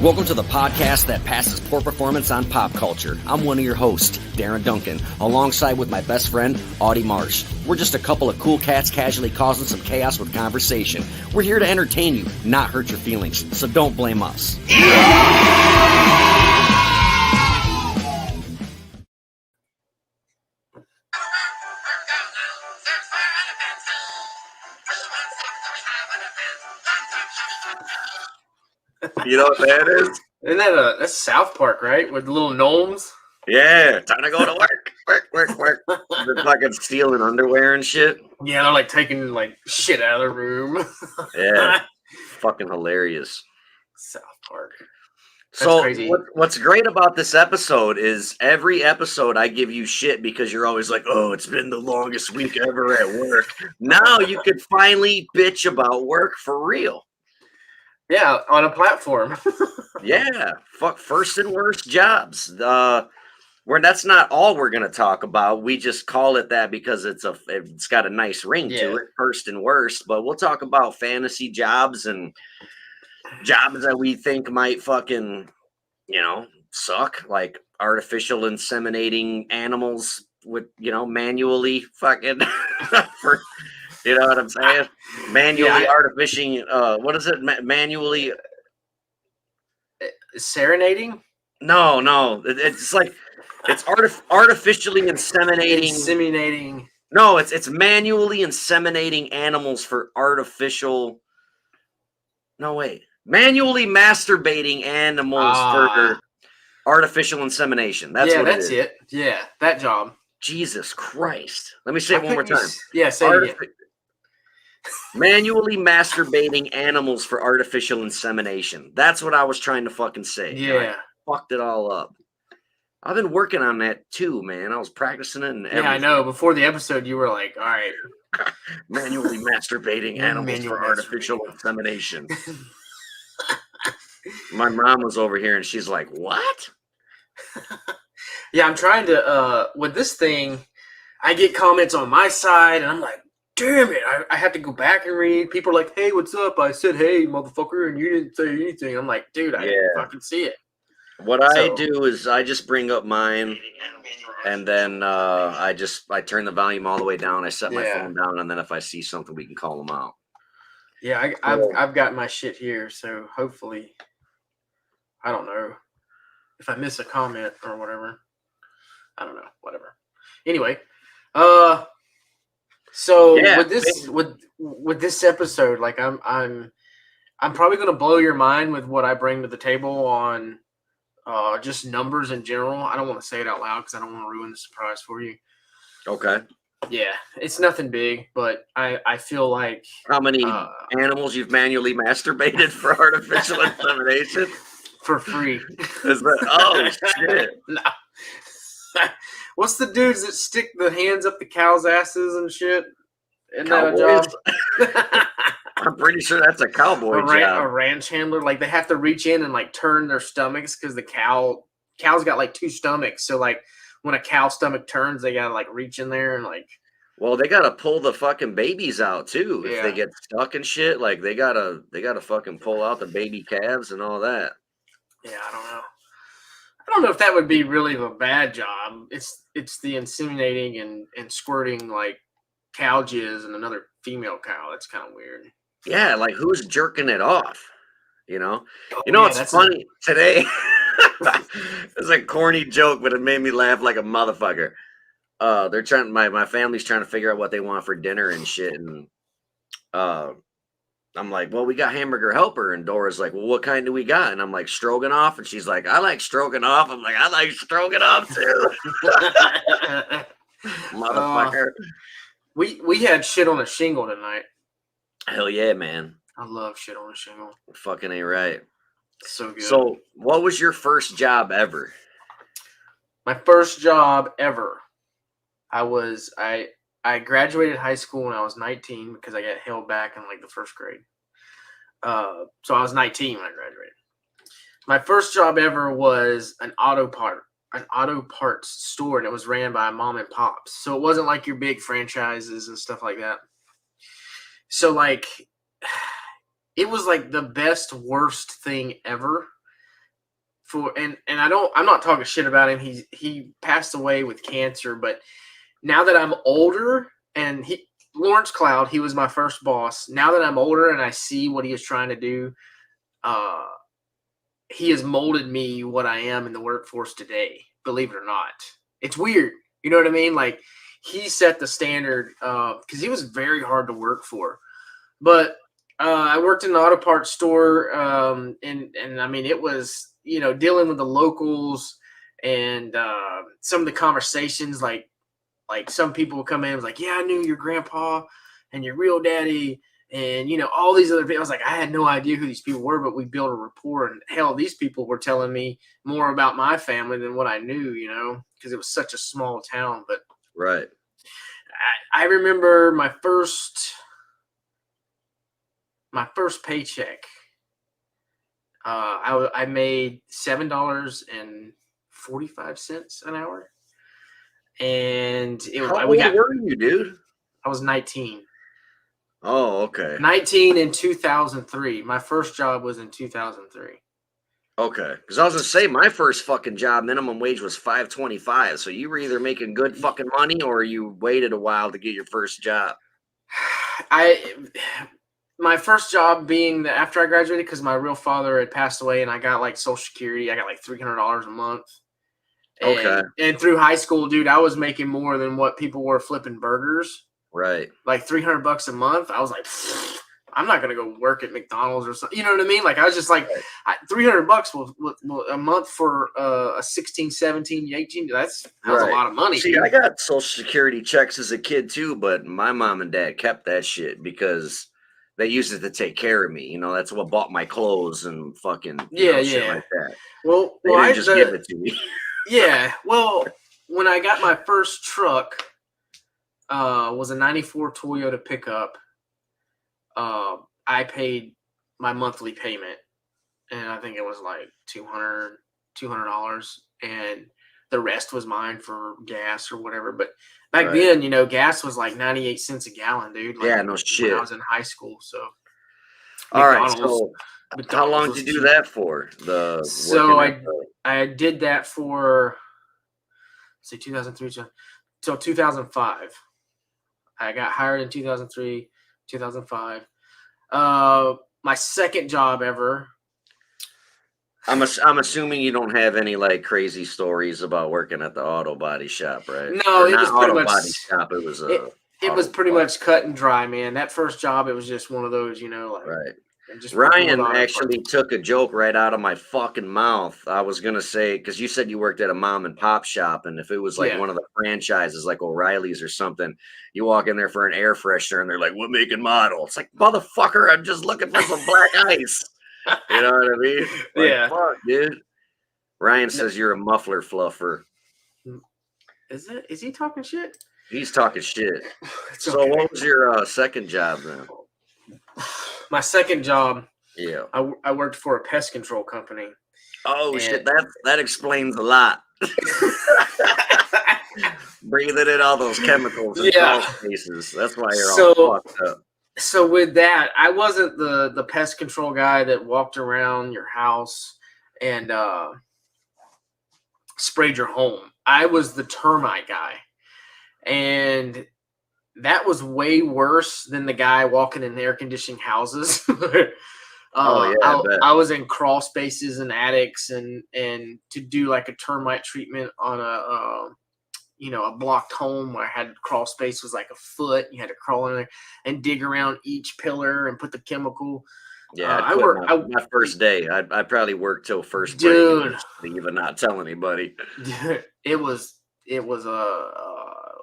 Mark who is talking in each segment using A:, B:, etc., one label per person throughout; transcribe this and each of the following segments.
A: Welcome to the podcast that passes poor performance on pop culture. I'm one of your hosts, Darren Duncan, alongside with my best friend, Audie Marsh. We're just a couple of cool cats casually causing some chaos with conversation. We're here to entertain you, not hurt your feelings, so don't blame us.
B: You know what that is?
C: Isn't that that's South Park, right? With the little gnomes?
B: Yeah, time to go to work. They're fucking stealing underwear and shit.
C: Yeah, they're like taking like shit out of the room.
B: Yeah, fucking hilarious.
C: South Park. That's
B: So
C: crazy.
B: what's great about this episode is every episode I give you shit because you're always like, oh, it's been the longest week ever at work. Now you could finally bitch about work for real.
C: Yeah, on a platform.
B: Yeah, fuck first and worst jobs. That's not all we're gonna talk about. We just call it that because it's got a nice ring to it, first and worst. But we'll talk about fantasy jobs and jobs that we think might fucking, suck, like artificial inseminating animals with, manually fucking for. You know what I'm saying? Manually artificial. What is it? Manually
C: Serenading?
B: No. It's like it's artificially inseminating.
C: Inseminating.
B: No, it's manually inseminating animals for artificial. No wait, manually masturbating animals for artificial insemination. That's it.
C: Yeah, that job.
B: Jesus Christ! Let me say it one more time.
C: Say it again.
B: Manually masturbating animals for artificial insemination. That's what I was trying to fucking say.
C: Yeah.
B: I fucked it all up. I've been working on that too, man. I was practicing it and everything.
C: Yeah, I know. Before the episode, you were like, all right.
B: Manually masturbating animals for artificial insemination. My mom was over here and she's like, what?
C: Yeah, I'm trying to, with this thing, I get comments on my side and I'm like, damn it, I have to go back and read. People are like, hey, what's up? I said, hey, motherfucker, and you didn't say anything. I'm like, dude, I didn't fucking see it.
B: What I do is I just bring up mine, and then I turn the volume all the way down. I set my phone down, and then if I see something, we can call them out.
C: Yeah, I've got my shit here, so hopefully, I don't know if I miss a comment or whatever. I don't know, whatever. Anyway, so with this episode, like I'm probably gonna blow your mind with what I bring to the table on just numbers in general. I don't want to say it out loud because I don't want to ruin the surprise for you.
B: Okay.
C: Yeah, it's nothing big, but I feel like
B: how many animals you've manually masturbated for artificial insemination
C: for free.
B: Is that, oh shit.
C: No. What's the dudes that stick the hands up the cows' asses and shit? Isn't that a job?
B: I'm pretty sure that's a cowboy job.
C: A ranch handler, like they have to reach in and like turn their stomachs because the cow's got like two stomachs. So like when a cow stomach turns, they gotta like reach in there and like.
B: Well, they gotta pull the fucking babies out too if they get stuck and shit. Like they gotta fucking pull out the baby calves and all that.
C: Yeah, I don't know if that would be really a bad job. It's the inseminating and squirting like cow jizz and another female cow. That's kind of weird.
B: Yeah, like who's jerking it off? It's funny today. It's a corny joke, but it made me laugh like a motherfucker. They're trying. My family's trying to figure out what they want for dinner and shit, and I'm like, well, we got hamburger helper, and Dora's like, well, what kind do we got? And I'm like, stroganoff, and she's like, I like stroganoff. I'm like, I like stroganoff too. Motherfucker.
C: We had shit on a shingle tonight.
B: Hell yeah, man.
C: I love shit on a shingle.
B: Fucking ain't right.
C: So good.
B: So, what was your first job ever?
C: My first job ever. I graduated high school when I was 19 because I got held back in like the first grade. So I was 19 when I graduated. My first job ever was an auto parts store, and it was ran by mom and pops. So it wasn't like your big franchises and stuff like that. So like, it was like the best, worst thing ever I'm not talking shit about him. He passed away with cancer, but now that I'm older, and Lawrence Cloud, he was my first boss. Now that I'm older and I see what he is trying to do, he has molded me what I am in the workforce today, believe it or not. It's weird. You know what I mean? Like, he set the standard because he was very hard to work for. But I worked in an auto parts store, and I mean, it was, dealing with the locals and some of the conversations, like some people would come in and was like, yeah, I knew your grandpa and your real daddy and, all these other people. I was like, I had no idea who these people were, but we built a rapport. And hell, these people were telling me more about my family than what I knew, because it was such a small town. But
B: right.
C: I remember my first paycheck. I made $7.45 an hour. And
B: How old were you, dude?
C: I was 19.
B: Oh, okay.
C: 19 in 2003. My first job was in 2003.
B: Okay, because I was gonna say my first fucking job, minimum wage was $5.25. So you were either making good fucking money or you waited a while to get your first job.
C: My first job being after I graduated, because my real father had passed away, and I got like Social Security. I got like $300 a month.
B: Okay.
C: And through high school, dude, I was making more than what people were flipping burgers.
B: Right.
C: Like $300 a month. I was like, I'm not gonna go work at McDonald's or something. You know what I mean? Like, I was just like, $300 will a month for a 16, 17, 18. That's a lot of money.
B: See, I got Social Security checks as a kid too, but my mom and dad kept that shit because they used it to take care of me. That's what bought my clothes and fucking shit like that.
C: Well,
B: they didn't just give it to me.
C: Yeah. Well, when I got my first truck, was a 94 Toyota pickup. I paid my monthly payment, and I think it was like $200, and the rest was mine for gas or whatever. But back then, gas was like 98 cents a gallon, dude. Like,
B: yeah, no shit.
C: When I was in high school, so.
B: All right, so how long did you do that for?
C: I did that for, say, 2003 till 2005. I got hired in 2003, 2005. My second job ever.
B: I'm assuming you don't have any like crazy stories about working at the auto body shop, right?
C: No, it was pretty much
B: body shop. It was
C: it was pretty much cut and dry, man. That first job, it was just one of those, like,
B: right. Ryan actually took a joke right out of my fucking mouth. I was gonna say, because you said you worked at a mom and pop shop, and if it was like one of the franchises, like O'Reilly's or something, you walk in there for an air freshener, and they're like, "What make and model?" It's like, motherfucker, I'm just looking for some black ice. You know what I mean? Like,
C: yeah,
B: fuck, dude. Ryan says you're a muffler fluffer.
C: Is he talking shit?
B: He's talking shit. So, what was your second job then?
C: My second job,
B: yeah,
C: I worked for a pest control company.
B: Oh shit, that explains a lot. Breathing in all those chemicals in crawl spaces. That's why you're all fucked up.
C: So with that, I wasn't the pest control guy that walked around your house and sprayed your home. I was the termite guy. And that was way worse than the guy walking in air conditioning houses. I was in crawl spaces and attics and to do like a termite treatment on a blocked home where I had crawl space was like a foot. You had to crawl in there and dig around each pillar and put the chemical.
B: Yeah, I worked my first day. I probably worked till first break,
C: dude.
B: Even not tell anybody.
C: Dude, it was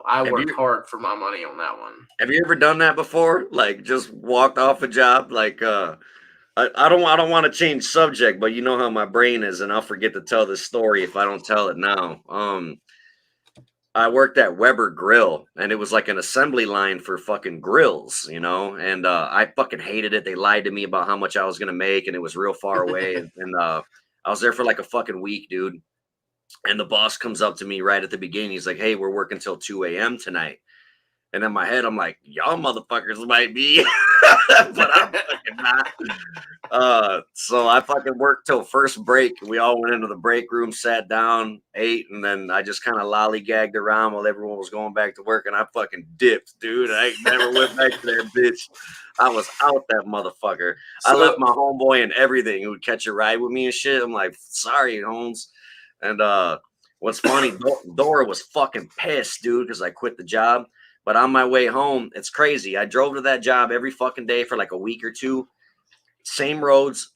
C: I worked hard for my money on that one.
B: Have you ever done that before? Like just walked off a job? Like I don't want to change subject, but you know how my brain is, and I'll forget to tell this story if I don't tell it now. I worked at Weber Grill, and it was like an assembly line for fucking grills, and I fucking hated it. They lied to me about how much I was gonna make, and it was real far away. and I was there for like a fucking week, dude. And the boss comes up to me right at the beginning. He's like, "Hey, we're working till 2 a.m. tonight." And in my head, I'm like, y'all motherfuckers might be, but I'm fucking not. So I fucking worked till first break. We all went into the break room, sat down, ate, and then I just kind of lollygagged around while everyone was going back to work. And I fucking dipped, dude. I never went back to that bitch. I was out that motherfucker. I left my homeboy and everything who would catch a ride with me and shit. I'm like, sorry, Holmes. And what's funny, Dora was fucking pissed, dude, because I quit the job. But on my way home, it's crazy. I drove to that job every fucking day for like a week or two. Same roads,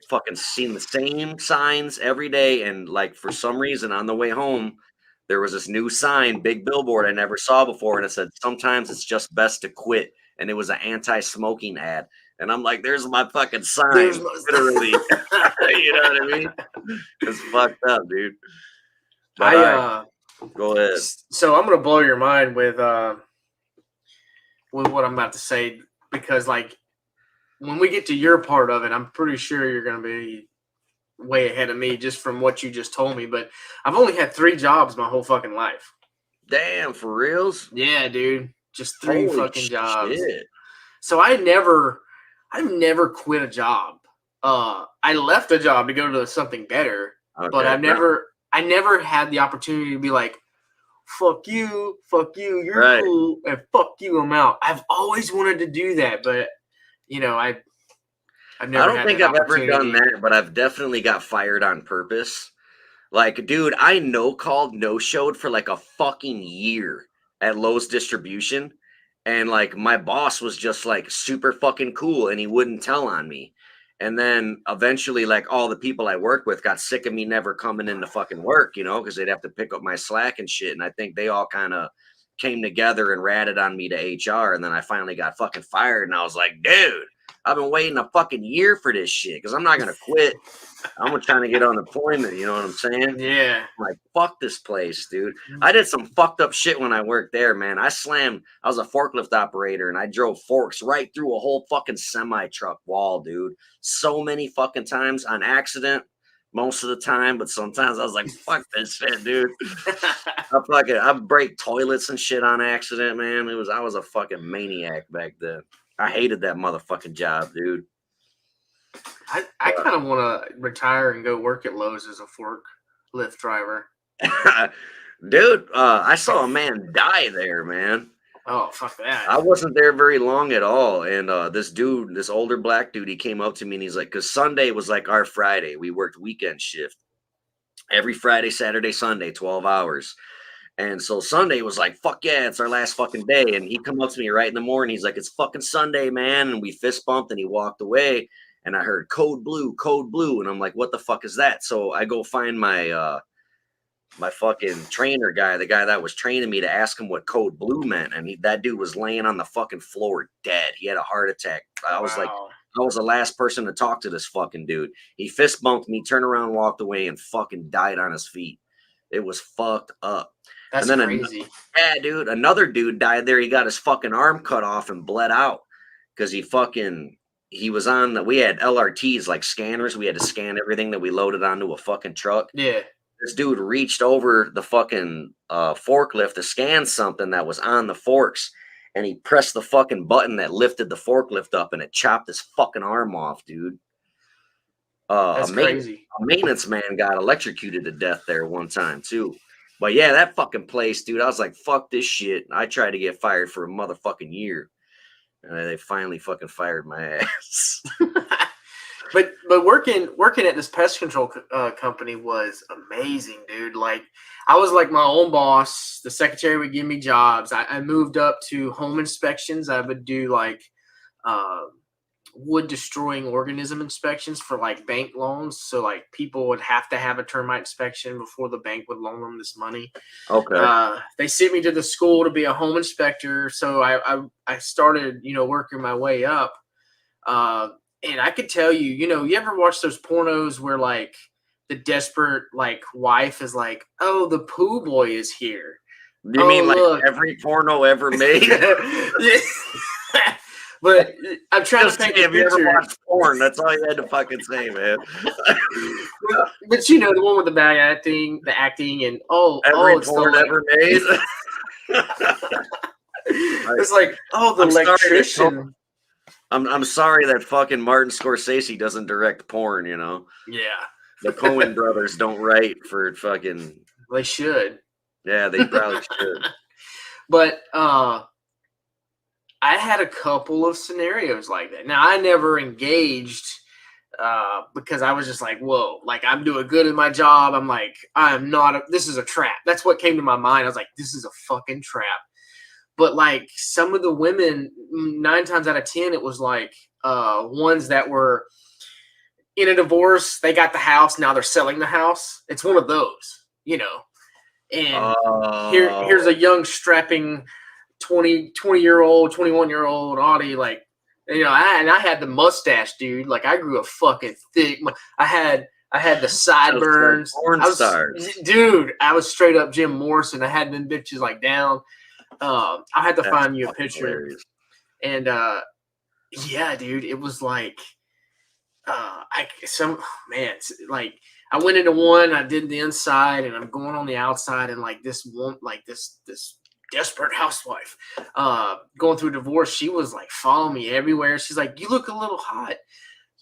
B: fucking seen the same signs every day. And like for some reason on the way home, there was this new sign, big billboard I never saw before. And it said, sometimes it's just best to quit. And it was an anti-smoking ad. And I'm like, there's my fucking sign. Literally. You know what I mean? It's fucked up, dude. But go ahead.
C: So I'm gonna blow your mind with what I'm about to say, because like when we get to your part of it, I'm pretty sure you're gonna be way ahead of me just from what you just told me. But I've only had 3 jobs my whole fucking life.
B: Damn, for reals?
C: Yeah, dude. Just 3
B: Holy
C: fucking jobs.
B: Shit.
C: So I've never quit a job. I left a job to go to something better, but I never had the opportunity to be like, fuck you, you're cool, and fuck you, I'm out. I've always wanted to do that, but you know, I've never. I don't think I've ever done
B: that, but I've definitely got fired on purpose. Like, dude, I no-showed for like a fucking year at Lowe's Distribution, and like my boss was just like super fucking cool, and he wouldn't tell on me. And then eventually, like, all the people I worked with got sick of me never coming into fucking work, you know, because they'd have to pick up my slack and shit. And I think they all kind of came together and ratted on me to HR. And then I finally got fucking fired. And I was like, dude, I've been waiting a fucking year for this shit because I'm not going to quit. I'm trying to get unemployment. You know what I'm saying?
C: Yeah.
B: I'm like, fuck this place, dude. I did some fucked up shit when I worked there, man. I was a forklift operator and I drove forks right through a whole fucking semi-truck wall, dude. So many fucking times on accident, most of the time, but sometimes I was like, fuck this shit, dude. I break toilets and shit on accident, man. I was a fucking maniac back then. I hated that motherfucking job, dude.
C: I kind of want to retire and go work at Lowe's as a forklift driver.
B: Dude, I saw a man die there, man.
C: Oh, fuck that.
B: I wasn't there very long at all. And this older black dude, he came up to me and he's like, because Sunday was like our Friday. We worked weekend shift. Every Friday, Saturday, Sunday, 12 hours. And so Sunday was like, fuck yeah, it's our last fucking day. And he come up to me right in the morning. He's like, it's fucking Sunday, man. And we fist bumped and he walked away. And I heard code blue. And I'm like, what the fuck is that? So I go find my my fucking trainer guy, the guy that was training me, to ask him what code blue meant. And that dude was laying on the fucking floor dead. He had a heart attack. I was like, I was the last person to talk to this fucking dude. He fist bumped me, turned around, walked away, and fucking died on his feet. It was fucked up.
C: That's crazy.
B: Yeah, dude. Another dude died there. He got his fucking arm cut off and bled out because he was on we had LRTs, like scanners. We had to scan everything that we loaded onto a fucking truck.
C: Yeah.
B: This dude reached over the fucking forklift to scan something that was on the forks, and he pressed the fucking button that lifted the forklift up, and it chopped his fucking arm off, dude.
C: That's crazy.
B: A maintenance man got electrocuted to death there one time too. But yeah, that fucking place, dude, I was like, fuck this shit. I tried to get fired for a motherfucking year. And they finally fucking fired my ass.
C: But working at this pest control company was amazing, dude. Like, I was like my own boss. The secretary would give me jobs. I moved up to home inspections. I would do like wood destroying organism inspections for like bank loans. So like people would have to have a termite inspection before the bank would loan them this money.
B: Okay.
C: They sent me to the school to be a home inspector. So I started, working my way up. And I could tell you, you ever watch those pornos where like the desperate like wife is like, oh, the poo boy is here.
B: You mean like look. Every porno ever made?
C: But I'm trying to paint a picture.
B: If you ever watched porn, that's all you had to fucking say, man.
C: but the one with the bad acting, and
B: every porn ever made.
C: It's like, oh, the
B: I'm sorry that
C: electrician.
B: I'm sorry that fucking Martin Scorsese doesn't direct porn, you know.
C: Yeah,
B: The Coen brothers don't write for fucking.
C: they should.
B: Yeah, they probably should.
C: But I had a couple of scenarios like that. Now, I never engaged because I was just like, whoa, like I'm doing good in my job. I'm like, I'm not, this is a trap. That's what came to my mind. I was like, this is a fucking trap. But like some of the women, 9 times out of 10, it was like ones that were in a divorce. They got the house. Now they're selling the house. It's one of those, you know. And here's a young strapping 20-year-old, 21-year-old Audie, like, you know, I had the mustache, dude. Like I grew a fucking thick. I had the sideburns. Dude, I was straight up Jim Morrison. I had them bitches like down. I had to find you a picture.
B: Hilarious.
C: And yeah, dude, it was like like I went into one, I did the inside, and I'm going on the outside, and like this one, like this desperate housewife going through divorce, she was like following me everywhere. She's like, you look a little hot,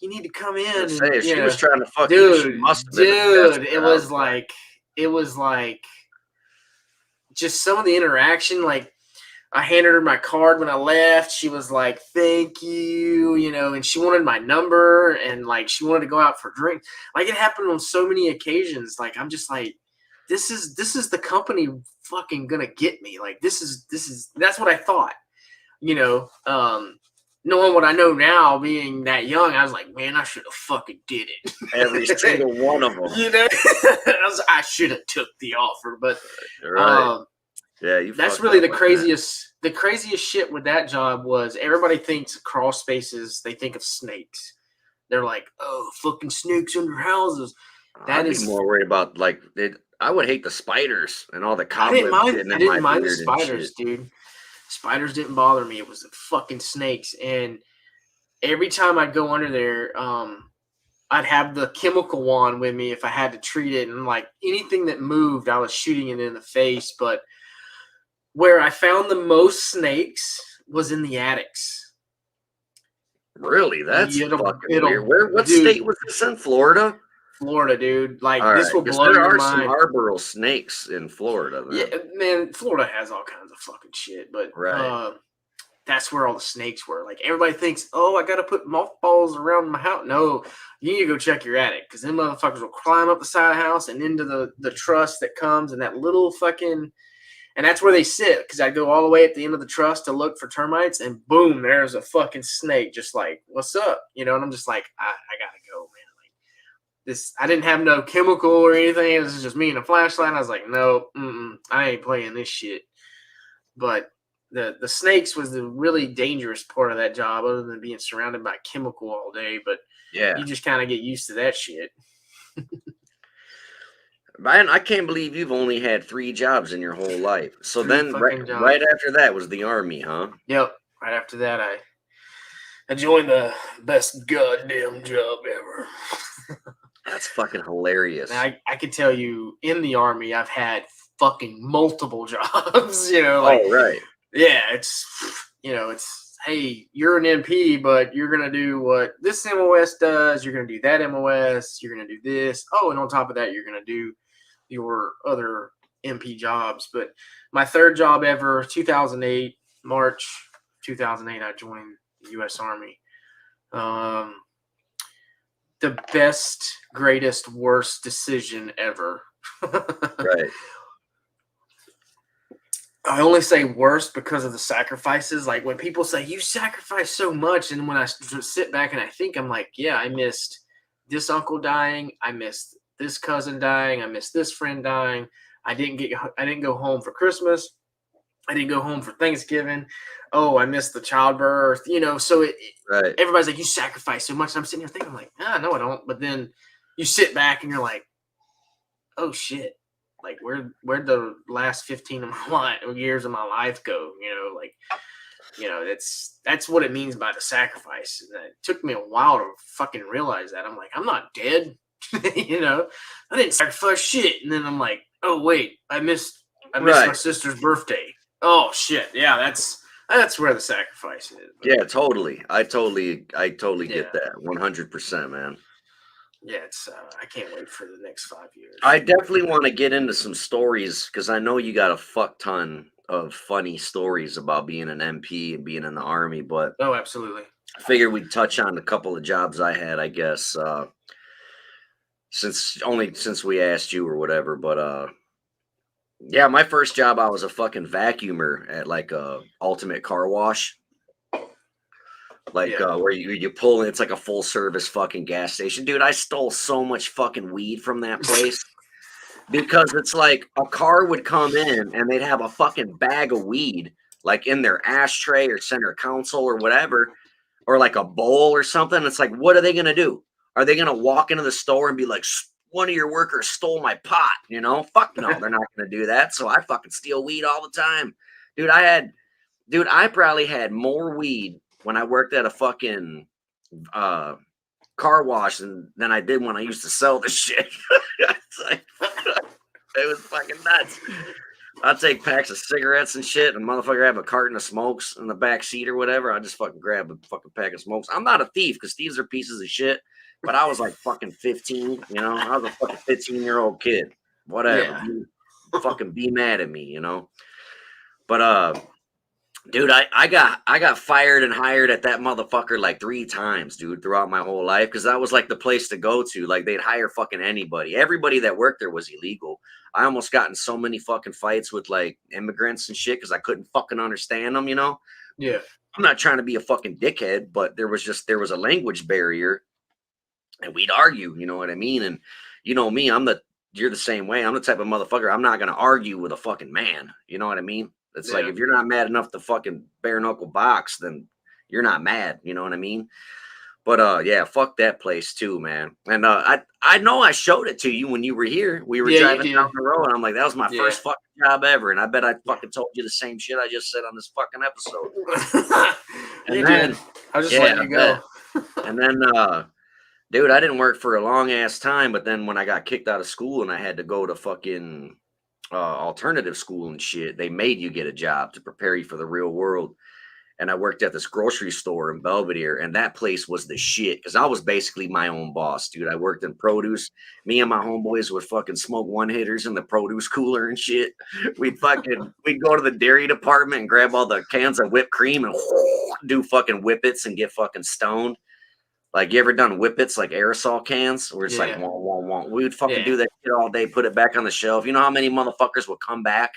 C: you need to come in.
B: She was trying to fuck
C: dude,
B: you. She must have been
C: it was like just some of the interaction. Like I handed her my card when I left. She was like, thank you, you know, and she wanted my number, and like she wanted to go out for drinks. Like it happened on so many occasions. Like I'm just like, this is the company fucking gonna get me. Like this is that's what I thought, you know. Knowing what I know now, being that young, I was like, man, I should have fucking did it.
B: Every single one of them.
C: You know, I should have took the offer, but
B: right. Yeah,
C: that's really the craziest. The craziest shit with that job was everybody thinks crawl spaces. They think of snakes. They're like, oh, fucking snakes under houses.
B: I'd be more worried about like I would hate the spiders and all the cobwebs.
C: I didn't mind the spiders, dude. Spiders didn't bother me. It was the fucking snakes. And every time I'd go under there, I'd have the chemical wand with me if I had to treat it. And like anything that moved, I was shooting it in the face. But where I found the most snakes was in the attics.
B: Really? That's fucking weird. What state was this in? Florida?
C: Florida, dude. Like this will blow
B: your mind.
C: There
B: are some arboreal snakes in Florida. Man.
C: Yeah, man. Florida has all kinds of fucking shit, but that's where all the snakes were. Like everybody thinks, oh, I got to put mothballs around my house. No, you need to go check your attic because them motherfuckers will climb up the side of the house and into the truss that comes and that little fucking. And that's where they sit because I go all the way at the end of the truss to look for termites, and boom, there's a fucking snake just like, what's up? You know, and I'm just like, I gotta go, man. This, I didn't have no chemical or anything. This is just me and a flashlight. I was like, no, I ain't playing this shit. But the snakes was the really dangerous part of that job, other than being surrounded by chemical all day. But
B: yeah,
C: you just kind of get used to that shit.
B: Man, I can't believe you've only had 3 jobs in your whole life. So then, right after that was the Army, huh?
C: Yep. Right after that, I joined the best goddamn job ever.
B: That's fucking hilarious.
C: Now, I can tell you, in the Army, I've had fucking multiple jobs. You know, like,
B: right?
C: Yeah, it's hey, you're an MP, but you're gonna do what this MOS does. You're gonna do that MOS. You're gonna do this. Oh, and on top of that, you're gonna do your other MP jobs. But my third job ever, 2008, March 2008, I joined the U.S. Army. The best, greatest, worst decision ever.
B: Right.
C: I only say worst because of the sacrifices. Like when people say you sacrifice so much, and when I sit back and I think, I'm like, yeah, I missed this uncle dying, I missed this cousin dying, I missed this friend dying. I didn't go home for Christmas. I didn't go home for Thanksgiving. Oh, I missed the childbirth. You know, so
B: right.
C: Everybody's like, you sacrifice so much. And I'm sitting here thinking, I'm like, no, I don't. But then you sit back and you're like, oh shit. Like where'd the last 15 years of my life go? You know, like, you know, that's what it means by the sacrifice. And it took me a while to fucking realize that. I'm like, I'm not dead. You know, I didn't sacrifice shit. And then I'm like, oh wait, I missed my sister's birthday. Oh shit! Yeah, that's where the sacrifice is. But,
B: Yeah, totally. I totally get
C: Yeah.
B: that. 100%, man.
C: yeah, it's I can't wait for the next 5 years.
B: I definitely want to get into some stories because I know you got a fuck ton of funny stories about being an MP and being in the army, but
C: Oh, absolutely.
B: I figured we'd touch on a couple of jobs I had, I guess, since we asked you or whatever. But yeah, my first job, I was a fucking vacuumer at like a ultimate car wash. Like
C: Yeah.
B: where you pull in, it's like a full service fucking gas station. Dude, I stole so much fucking weed from that place. Because it's like a car would come in and they'd have a fucking bag of weed like in their ashtray or center console or whatever, or like a bowl or something. It's like, what are they gonna do? Are they gonna walk into the store and be like, one of your workers stole my pot? You know, fuck no, they're not gonna do that. So I fucking steal weed all the time. Dude, I probably had more weed when I worked at a fucking car wash than I did when I used to sell the shit. It's like, it was fucking nuts. I'd take packs of cigarettes and shit, and motherfucker have a carton of smokes in the back seat or whatever. I just fucking grab a fucking pack of smokes. I'm not a thief because thieves are pieces of shit, but I was like fucking 15, you know? I was a fucking 15-year-old kid. Whatever.
C: Yeah.
B: You fucking be mad at me, you know? But dude, I got fired and hired at that motherfucker like 3 times, dude, throughout my whole life because that was like the place to go to. Like they'd hire fucking anybody. Everybody that worked there was illegal. I almost got in so many fucking fights with like immigrants and shit because I couldn't fucking understand them, you know?
C: Yeah.
B: I'm not trying to be a fucking dickhead, but there was a language barrier and we'd argue, you know what I mean? And you know me, you're the same way. I'm the type of motherfucker. I'm not gonna argue with a fucking man. You know what I mean? It's like
C: Yeah.
B: if you're not mad enough to fucking bare knuckle box, then you're not mad. You know what I mean? But yeah, fuck that place too, man. And I know I showed it to you when you were here. We were
C: Yeah, you
B: driving down
C: did.
B: the road, and I'm like, that was my
C: Yeah.
B: first fucking job ever. And I bet I fucking told you the same shit I just said on this fucking episode.
C: You
B: And then,
C: did. I was just
B: yeah,
C: letting
B: I
C: you go.
B: and then dude, I didn't work for a long ass time, but then when I got kicked out of school and I had to go to fucking alternative school and shit, they made you get a job to prepare you for the real world. And I worked at this grocery store in Belvedere, and that place was the shit because I was basically my own boss, dude. I worked in produce. Me and my homeboys would fucking smoke one hitters in the produce cooler and shit. We'd go to the dairy department and grab all the cans of whipped cream and do fucking whippets and get fucking stoned. Like, you ever done whippets, like aerosol cans, where it's like,
C: Yeah.
B: wah, wah, wah. We would fucking
C: Yeah.
B: do that shit all day, put it back on the shelf. You know how many motherfuckers would come back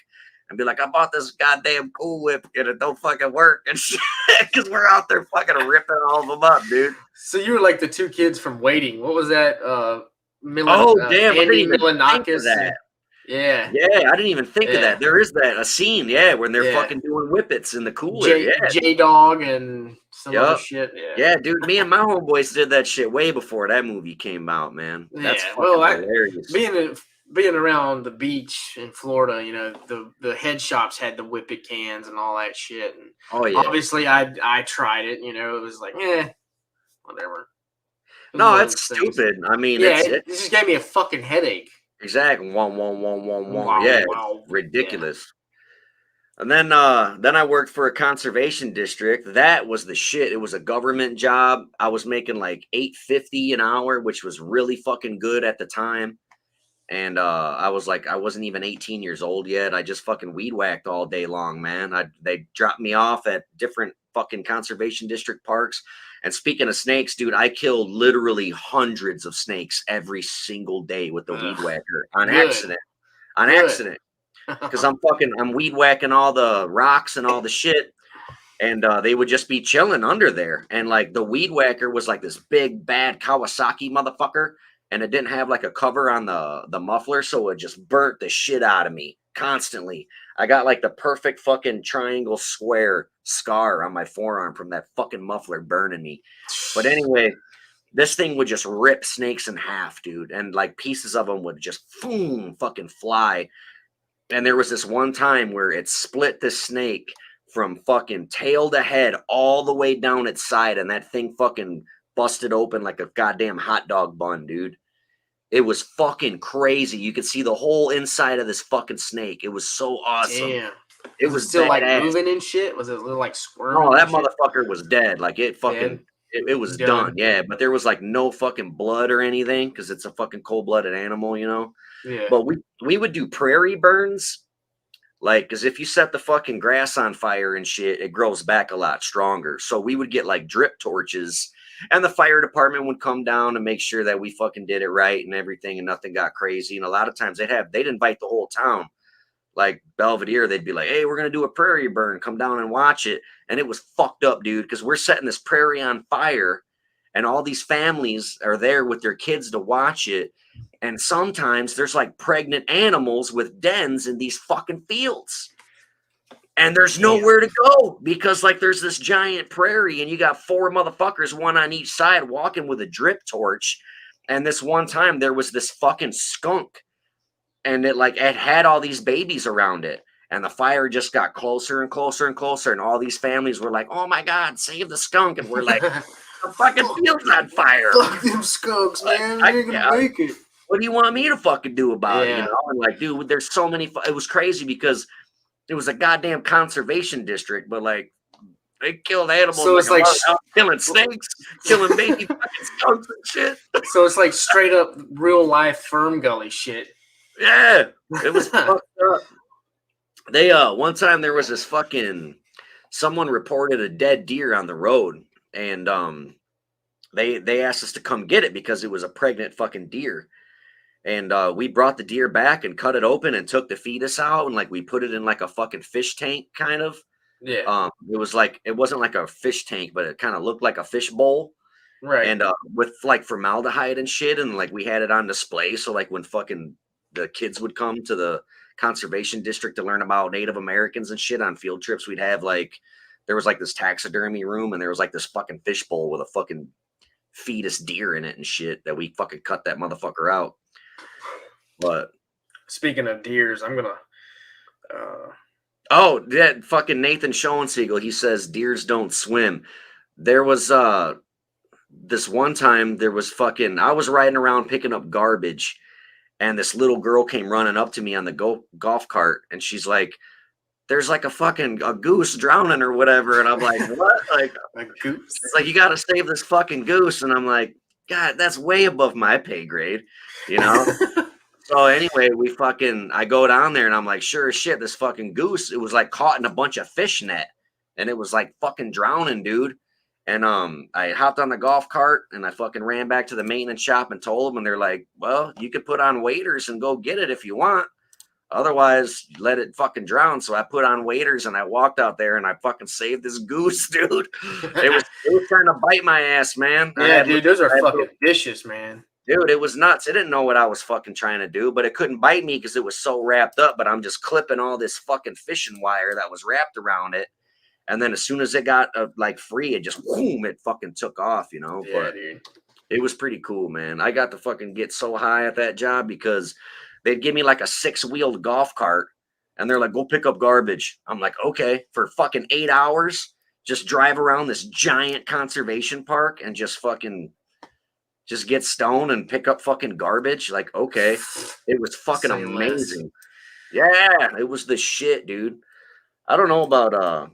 B: and be like, I bought this goddamn Cool Whip and it don't fucking work and shit, because we're out there fucking ripping all of them up, dude.
C: So you were like the 2 kids from Waiting. What was that?
B: Damn, I didn't
C: Andy
B: even think of
C: Milonakis.
B: that.
C: Yeah.
B: Yeah, I didn't even think of
C: Yeah.
B: that. There is a scene, yeah, when they're
C: Yeah.
B: fucking doing whippets in the cooler. Yeah.
C: J-Dog and some other
B: Yup.
C: shit. Yeah.
B: Yeah, dude, me and my homeboys did that shit way before that movie came out, man. That's
C: Yeah,
B: fucking
C: well,
B: hilarious.
C: Being around the beach in Florida, you know, the head shops had the whippet cans and all that shit. And
B: Oh yeah.
C: obviously I tried it, you know, it was like, whatever. It was
B: No,
C: one of
B: that's
C: those things.
B: stupid. I mean,
C: Yeah,
B: it's
C: it just gave me a fucking headache.
B: exactly one, one, one, one, one.
C: Wow,
B: Yeah,
C: wow.
B: it's ridiculous. And then I worked for a conservation district. That was the shit. It was a government job. I was making like $8.50 an hour, which was really fucking good at the time. And I wasn't even 18 years old yet. I just fucking weed whacked all day long, man. They dropped me off at different fucking conservation district parks. And speaking of snakes, dude, I killed literally hundreds of snakes every single day with the weed whacker on
C: Good.
B: accident. On
C: Good.
B: accident. Because I'm weed whacking all the rocks and all the shit. And they would just be chilling under there. And like the weed whacker was like this big bad Kawasaki motherfucker. And it didn't have like a cover on the muffler, so it just burnt the shit out of me constantly. I got like the perfect fucking triangle square scar on my forearm from that fucking muffler burning me. But anyway, this thing would just rip snakes in half, dude. And like pieces of them would just fucking fly. And there was this one time where it split the snake from fucking tail to head all the way down its side. And that thing fucking busted open like a goddamn hot dog bun, dude. It was fucking crazy. You could see the whole inside of this fucking snake. It was so awesome.
C: Damn.
B: It
C: Was
B: was
C: still like
B: badass.
C: moving and shit. Was it like squirming?
B: Oh, that
C: and shit?
B: motherfucker was dead. Like it fucking,
C: Dead?
B: it was done. Yeah, but there was like no fucking blood or anything because it's a fucking cold-blooded animal, you know.
C: Yeah.
B: But we would do prairie burns, like because if you set the fucking grass on fire and shit, it grows back a lot stronger. So we would get like drip torches, and the fire department would come down and make sure that we fucking did it right and everything, and nothing got crazy. And a lot of times they'd invite the whole town. Like Belvedere, they'd be like, "Hey, we're gonna do a prairie burn. Come down and watch it." And it was fucked up, dude, because we're setting this prairie on fire, and all these families are there with their kids to watch it. And sometimes there's like pregnant animals with dens in these fucking fields, and there's nowhere to go because like there's this giant prairie, and you got 4 motherfuckers, one on each side, walking with a drip torch. And this one time there was this fucking skunk. And it had all these babies around it, and the fire just got closer and closer and closer, and all these families were like, "Oh my god, save the skunk!" And we're like, "The fucking field's on fire!
C: Fuck them skunks, man! We ain't gonna make it."
B: What do you want me to fucking do about it? You know, and like, dude, there's so many. It was crazy because it was a goddamn conservation district, but like they killed animals.
C: So it's like
B: killing snakes, killing baby fucking skunks and shit.
C: So it's like straight up real life Firm Gully shit.
B: Yeah, it was fucked up. They one time there was this fucking someone reported a dead deer on the road, and they asked us to come get it because it was a pregnant fucking deer. And we brought the deer back and cut it open and took the fetus out, and like we put it in like a fucking fish tank kind of.
C: Yeah.
B: It was like it wasn't like a fish tank, but it kind of looked like a fish bowl.
C: Right.
B: And with like formaldehyde and shit, and like we had it on display, so like when fucking the kids would come to the conservation district to learn about Native Americans and shit on field trips, we'd have like there was like this taxidermy room, and there was like this fucking fish bowl with a fucking fetus deer in it and shit that we fucking cut that motherfucker out. But
C: speaking of deers, I'm gonna
B: oh, that fucking Nathan Schoensiegel, he says deers don't swim. There was this one time there was fucking I was riding around picking up garbage, and this little girl came running up to me on the golf cart, and she's like, "There's like a goose drowning or whatever." And I'm like, "What?" Like
C: a goose?
B: It's like, "You got to save this fucking goose." And I'm like, "God, that's way above my pay grade," you know? So anyway, I go down there, and I'm like, sure as shit, this fucking goose, it was like caught in a bunch of fish net, and it was like fucking drowning, dude. And I hopped on the golf cart, and I fucking ran back to the maintenance shop and told them, and they're like, "Well, you could put on waders and go get it if you want. Otherwise, let it fucking drown." So I put on waders, and I walked out there, and I fucking saved this goose, dude. It was trying to bite my ass, man.
C: Yeah, dude, those are fucking vicious, man.
B: Dude, it was nuts. It didn't know what I was fucking trying to do, but it couldn't bite me because it was so wrapped up. But I'm just clipping all this fucking fishing wire that was wrapped around it. And then as soon as it got like free, it just boom, it fucking took off, you know.
C: Yeah,
B: but
C: dude.
B: It was pretty cool, man. I got to fucking get so high at that job because they'd give me like a 6-wheeled golf cart, and they're like, "Go pick up garbage." I'm like, "Okay," for fucking 8 hours, just drive around this giant conservation park and just get stoned and pick up fucking garbage. Like, okay. It was fucking amazing. Yeah, it was the shit, dude. I don't know about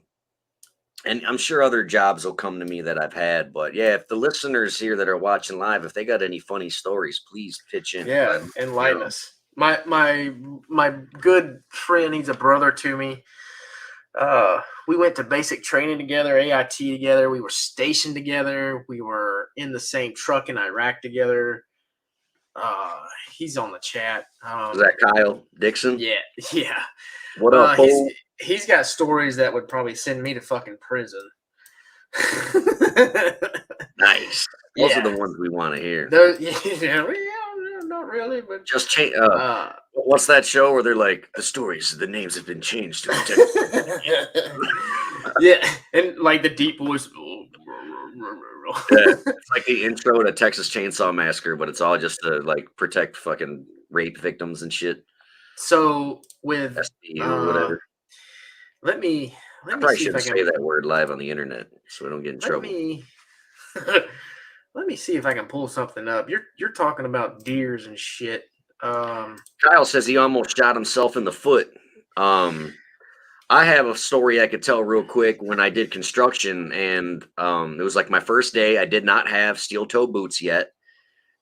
B: and I'm sure other jobs will come to me that I've had, but yeah, if the listeners here that are watching live, if they got any funny stories, please pitch in.
C: Yeah, enlighten us. My good friend, he's a brother to me. We went to basic training together, AIT together. We were stationed together. We were in the same truck in Iraq together. He's on the chat.
B: Is that Kyle Dixon?
C: Yeah.
B: What up,
C: he's got stories that would probably send me to fucking prison.
B: Nice. Those are the ones we want to hear.
C: Not really, but
B: just change. What's that show where they're like, the names have been changed to
C: yeah, and like the deep voice.
B: It's like the intro to Texas Chainsaw Massacre, but it's all just to like protect fucking rape victims and shit.
C: So with
B: or whatever.
C: Let me
B: I probably shouldn't say that word live on the internet so I don't get in trouble.
C: Let me see if I can pull something up. You're talking about deers and shit.
B: Kyle says he almost shot himself in the foot. I have a story I could tell real quick when I did construction, and it was like my first day. I did not have steel toe boots yet.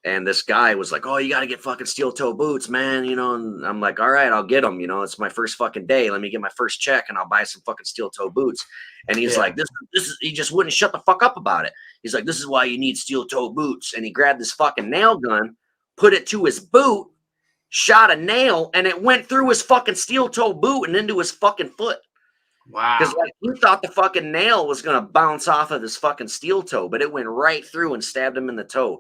B: And this guy was like, "Oh, you got to get fucking steel toe boots, man." And I'm like, "All right, I'll get them. It's my first fucking day. Let me get my first check and I'll buy some fucking steel toe boots." And he's like, this is, he just wouldn't shut the fuck up about it. He's like, "This is why you need steel toe boots." And he grabbed this fucking nail gun, put it to his boot, shot a nail, and it went through his fucking steel toe boot and into his fucking foot.
C: Wow.
B: Because he thought the fucking nail was going to bounce off of his fucking steel toe, but it went right through and stabbed him in the toe.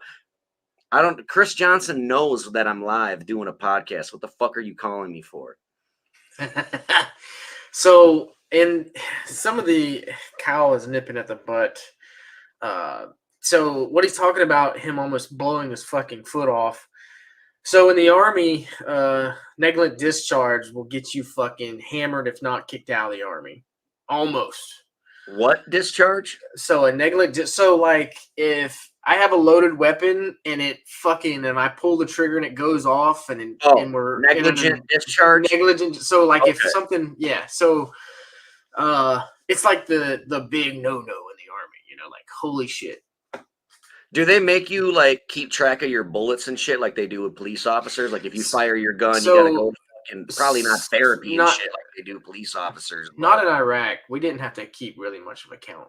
B: Chris Johnson knows that I'm live doing a podcast. What the fuck are you calling me for?
C: So, in some of the Kyle is nipping at the butt. So what he's talking about, him almost blowing his fucking foot off. So in the Army, negligent discharge will get you fucking hammered, if not kicked out of the Army. Almost.
B: What discharge?
C: So like if I have a loaded weapon and and I pull the trigger and it goes off and we're
B: negligent discharge.
C: Negligent. So like if something, So it's like the big no-no in the Army, like holy shit.
B: Do they make you like keep track of your bullets and shit like they do with police officers? Like if you fire your gun, you gotta go and probably not therapy and shit like they do police officers.
C: Not in Iraq. We didn't have to keep really much of a count.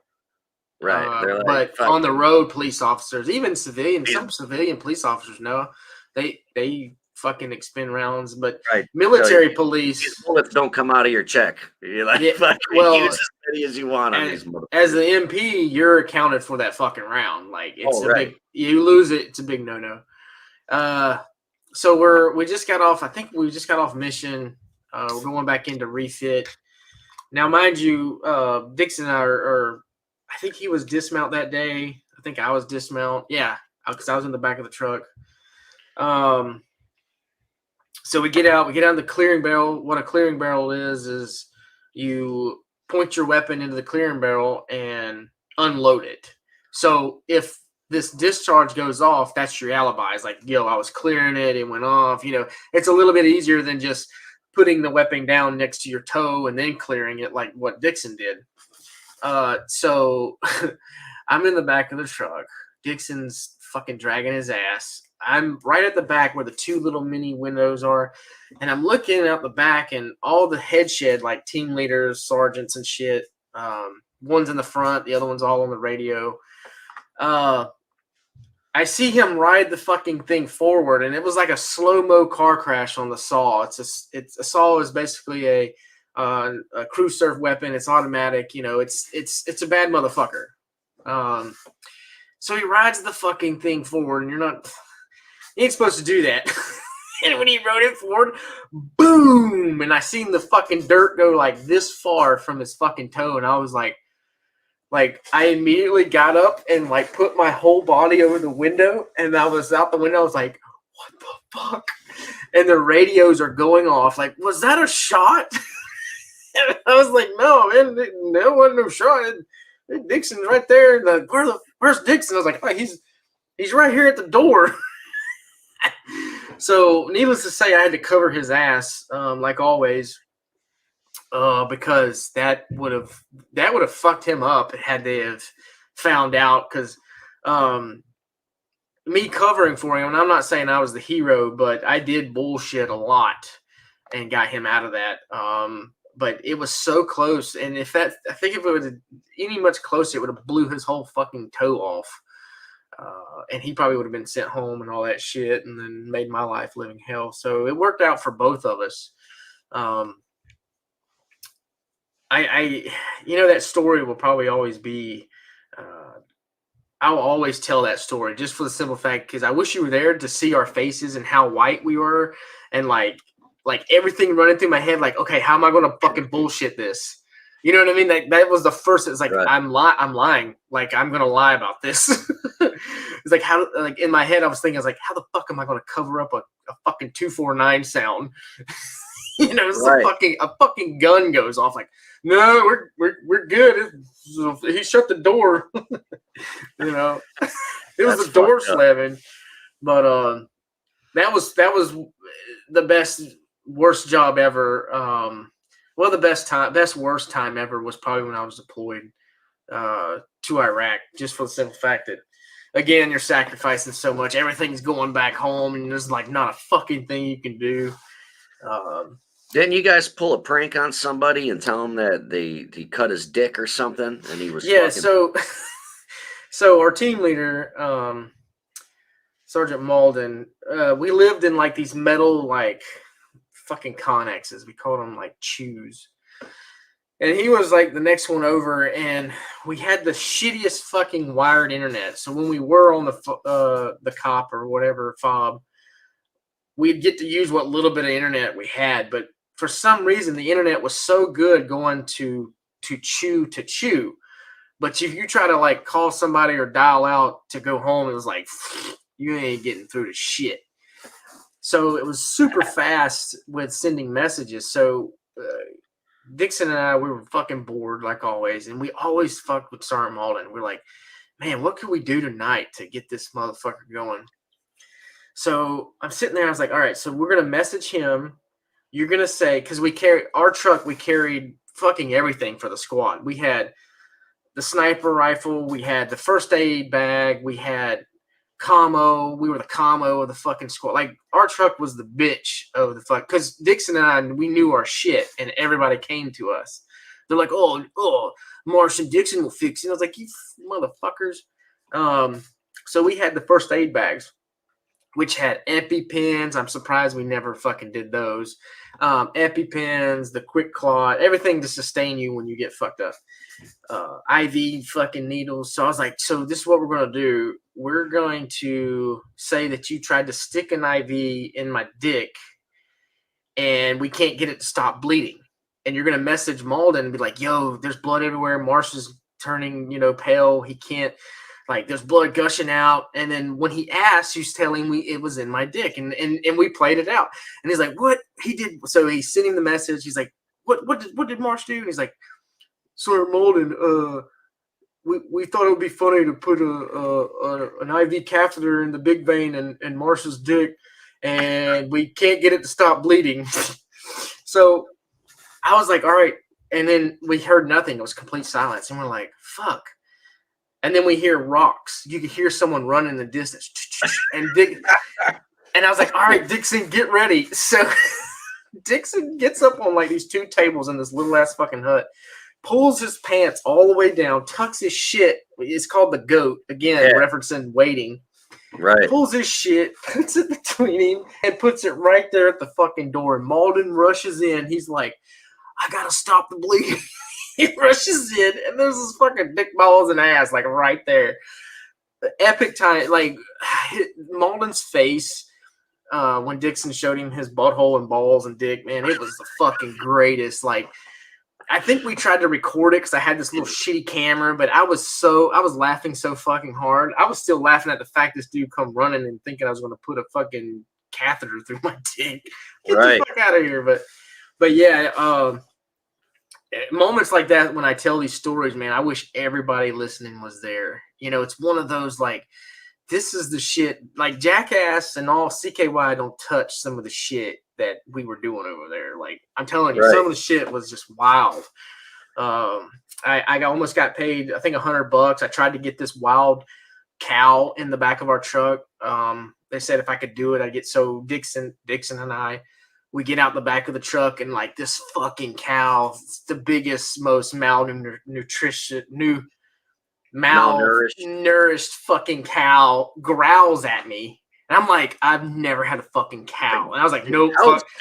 B: Right.
C: But on the road, police officers, even civilian, some civilian police officers know they fucking expend rounds, but military police,
B: these bullets don't come out of your check. You're like, use as many as you want on these motherfuckers.
C: As the MP, you're accounted for that fucking round. Like it's big. You lose it, it's a big no-no. So we just got off. I think we just got off mission. We're going back into refit. Now, mind you, Dixon and I are. I think he was dismount that day. I think I was dismount. Yeah, because I was in the back of the truck. So we get out the clearing barrel. What a clearing barrel is you point your weapon into the clearing barrel and unload it. So if this discharge goes off, that's your alibi. It's like, I was clearing it, it went off. It's a little bit easier than just putting the weapon down next to your toe and then clearing it like what Dixon did. So I'm in the back of the truck. Dixon's fucking dragging his ass. I'm right at the back where the two little mini windows are. And I'm looking out the back and all the head shed, like team leaders, sergeants and shit. One's in the front. The other one's all on the radio. I see him ride the fucking thing forward, and it was like a slow-mo car crash on the saw. A saw is basically a crew serve weapon. It's automatic. It's a bad motherfucker. So he rides the fucking thing forward, and you ain't supposed to do that. And when he rode it forward, boom! And I seen the fucking dirt go like this far from his fucking toe, and I was like I immediately got up and like put my whole body over the window, and I was out the window. I was like, "What the fuck?" And the radios are going off. Like, was that a shot? And I was like, "No, man, there wasn't no shot. Dixon's right there." And where's Dixon? I was like, "Oh, he's right here at the door." So, needless to say, I had to cover his ass, like always. Because that would have fucked him up had they have found out. Because me covering for him, and I'm not saying I was the hero, but I did bullshit a lot and got him out of that. But it was so close, and I think if it was any much closer, it would have blew his whole fucking toe off, and he probably would have been sent home and all that shit, and then made my life living hell. So it worked out for both of us. That story will probably always be, I will always tell that story just for the simple fact, because I wish you were there to see our faces and how white we were, and like everything running through my head, like, okay, how am I going to fucking bullshit this? You know what I mean? That was the first, it's like, right. I'm lying. Like, I'm going to lie about this. It's like, in my head, I was thinking, how the fuck am I going to cover up a fucking 249 sound? It's right. a fucking gun goes off. Like, no, we're good. He shut the door. It was the door slamming. But that was the worst job ever. Well, the best worst time ever was probably when I was deployed to Iraq, just for the simple fact that, again, you're sacrificing so much. Everything's going back home, and there's like not a fucking thing you can do.
B: Didn't you guys pull a prank on somebody and tell him that he cut his dick or something, and he was
C: So our team leader, Sergeant Malden, we lived in like these metal like fucking connexes. We called them like chews. And he was like the next one over, and we had the shittiest fucking wired internet. So when we were on the COP or whatever fob, we'd get to use what little bit of internet we had. But for some reason, the internet was so good going to chew. But if you try to like call somebody or dial out to go home, it was like you ain't getting through to shit. So it was super fast with sending messages. So Dixon and I, we were fucking bored like always, and we always fucked with Sergeant Malden. We're like, man, what can we do tonight to get this motherfucker going? So I'm sitting there. I was like, all right, so we're gonna message him. You're gonna say, because we carried fucking everything for the squad. We had the sniper rifle, we had the first aid bag, we had commo. We were the commo of the fucking squad. Like, our truck was the bitch of the fuck. Because Dixon and I, we knew our shit, and everybody came to us. They're like, oh, Marsh and Dixon will fix it. I was like, you motherfuckers. So we had the first aid bags, which had EpiPens. I'm surprised we never fucking did those. EpiPens, the Quick Claw, everything to sustain you when you get fucked up. IV fucking needles. So I was like, so this is what we're going to do. We're going to say that you tried to stick an IV in my dick and we can't get it to stop bleeding. And you're going to message Malden and be like, yo, there's blood everywhere. Marsh is turning, pale. He can't, like, there's blood gushing out. And then when he asked, he's telling me it was in my dick. And we played it out. And he's like, what? He did. So he's sending the message. He's like, what did Marsh do? And he's like, Sir Malden, we thought it would be funny to put an IV catheter in the big vein and Marsh's dick, and we can't get it to stop bleeding. So I was like, all right. And then we heard nothing. It was complete silence. And we're like, fuck. And then we hear rocks. You could hear someone run in the distance. And I was like, all right, Dixon, get ready. So Dixon gets up on like these two tables in this little ass fucking hut, pulls his pants all the way down, tucks his shit. It's called the goat. Again, referencing waiting.
B: Right.
C: Pulls his shit, puts it between him, and puts it right there at the fucking door. And Malden rushes in. He's like, I gotta stop the bleeding. He rushes in, and there's this fucking dick, balls, and ass, like, right there. The epic time, like, Malden's face when Dixon showed him his butthole and balls and dick, man, it was the fucking greatest. Like, I think we tried to record it because I had this little shitty camera, but I was laughing so fucking hard. I was still laughing at the fact this dude come running and thinking I was going to put a fucking catheter through my dick. Get the fuck out of here. But yeah, moments like that when I tell these stories, man, I wish everybody listening was there. It's one of those, like, this is the shit. Like, Jackass and all CKY don't touch some of the shit that we were doing over there. Like, I'm telling you, some of the shit was just wild. I almost got paid, I think, $100. I tried to get this wild cow in the back of our truck. They said if I could do it, I'd get. So Dixon and I, we get out the back of the truck, and like this fucking cow, it's the biggest, most malnourished fucking cow, growls at me. And I'm like, I've never had a fucking cow. And I was like, nope.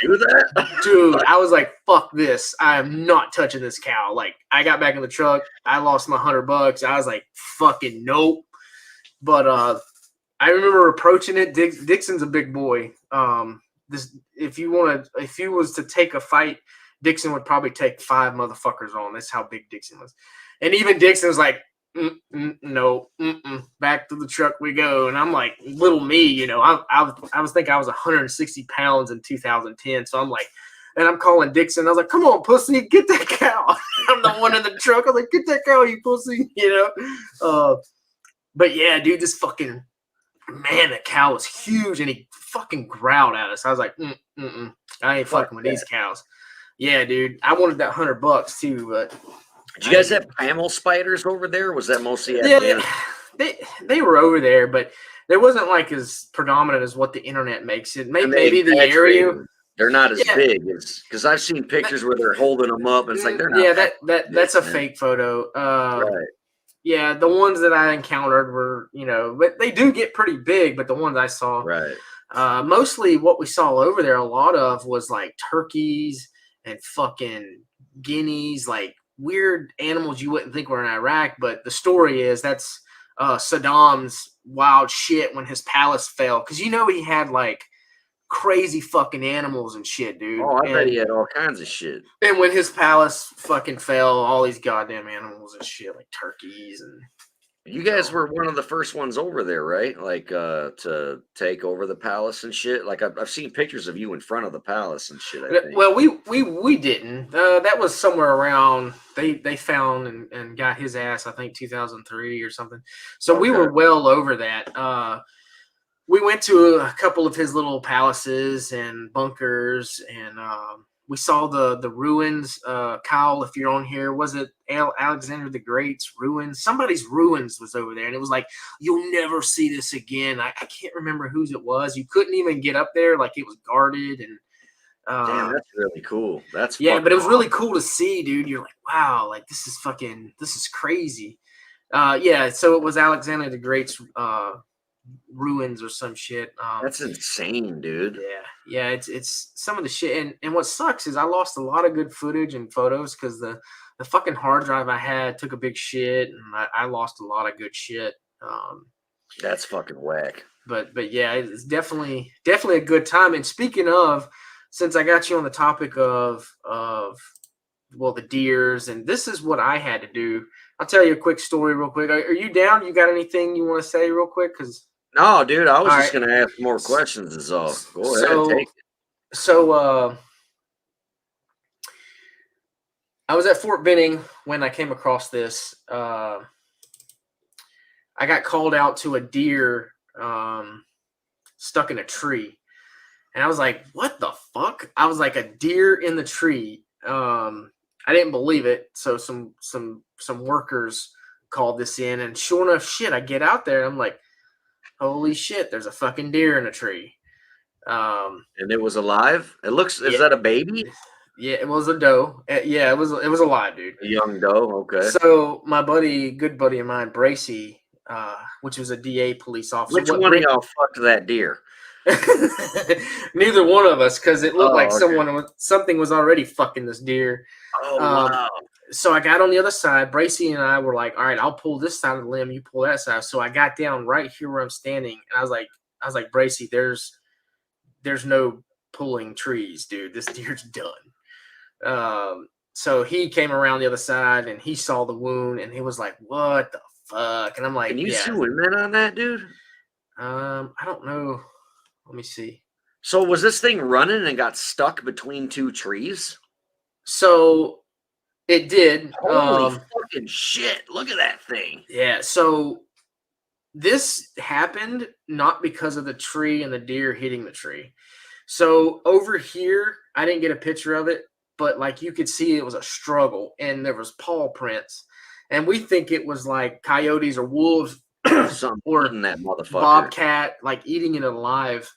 B: Do that?
C: Dude, I was like, fuck this. I am not touching this cow. Like, I got back in the truck. I lost my $100. I was like, fucking nope. But I remember approaching it. Dixon's a big boy. If you was to take a fight, Dixon would probably take 5 motherfuckers on. That's how big Dixon was. And even Dixon was like, no, back to the truck we go. And I'm like, little me, I was thinking I was 160 pounds in 2010. So I'm like, and I'm calling Dixon. I was like, come on, pussy, get that cow. I'm the one in the truck. I was like, get that cow, you pussy, But yeah, dude, this fucking, man, the cow was huge, and he fucking growled at us. I was like, I ain't fucking with these cows. Yeah, dude. I wanted that $100 too, but
B: Did you guys have camel spiders over there? Or was that mostly
C: yeah, they were over there, but there wasn't like as predominant as what the internet makes it. Maybe the area.
B: They're not as big as because I've seen pictures where they're holding them up and it's like they're not.
C: Yeah, that's a fake photo.
B: Right.
C: Yeah, the ones that I encountered were, but they do get pretty big. But the ones I saw,
B: right.
C: Mostly what we saw over there, a lot of was like turkeys and fucking guineas, like weird animals you wouldn't think were in Iraq. But the story is that's Saddam's wild shit when his palace fell, because he had like crazy fucking animals and shit, dude.
B: Oh, I bet he had all kinds of shit.
C: And when his palace fucking fell, all these goddamn animals and shit, like turkeys and.
B: You guys were one of the first ones over there, right? Like to take over the palace and shit. Like I've seen pictures of you in front of the palace and shit. I think.
C: Well, we didn't. That was somewhere around. They found and got his ass. I think 2003 or something. So we were well over that. We went to a couple of his little palaces and bunkers, and we saw the ruins. Kyle, if you're on here, was it Alexander the Great's ruins? Somebody's ruins was over there, and it was like, you'll never see this again. I can't remember whose it was. You couldn't even get up there, like it was guarded. And
B: damn, that's really cool. That's
C: but it was really cool to see, dude. You're like, wow, like this is crazy. So it was Alexander the Great's ruins or some shit.
B: That's insane, dude.
C: Yeah, it's some of the shit, and what sucks is I lost a lot of good footage and photos because the fucking hard drive I had took a big shit, and I lost a lot of good shit.
B: That's fucking whack.
C: But yeah, it's definitely a good time. And speaking of, since I got you on the topic of the deers, and this is what I had to do. I'll tell you a quick story real quick. Are you down? You got anything you want to say real quick? Because
B: no, dude, I was just going to ask more questions is all. Go ahead, take it.
C: So I was at Fort Benning when I came across this. I got called out to a deer stuck in a tree. And I was like, what the fuck? I was like, a deer in the tree. I didn't believe it. So some workers called this in, and sure enough, shit, I get out there and I'm like, holy shit, there's a fucking deer in a tree.
B: And it was alive? It looks, is that a baby?
C: Yeah, it was a doe. Yeah, it was alive, dude.
B: A young doe, okay.
C: So my good buddy of mine, Bracy, which was a DA police officer.
B: Which one of y'all fucked that deer?
C: Neither one of us, because it looked like something was already fucking this deer.
B: Oh, wow.
C: So I got on the other side. Bracy and I were like, all right, I'll pull this side of the limb, you pull that side. So I got down right here where I'm standing, and I was like, Bracy, there's no pulling trees, dude. This deer's done. So he came around the other side and he saw the wound and he was like, what the fuck? And I'm like,
B: can you sue women on that, dude?
C: I don't know. Let me see.
B: So was this thing running and got stuck between two trees?
C: So it did.
B: Holy fucking shit. Look at that thing.
C: Yeah. So this happened not because of the tree and the deer hitting the tree. So over here, I didn't get a picture of it, but like you could see it was a struggle and there was paw prints. And we think it was like coyotes or wolves or
B: that motherfucker.
C: Bobcat, like eating it alive.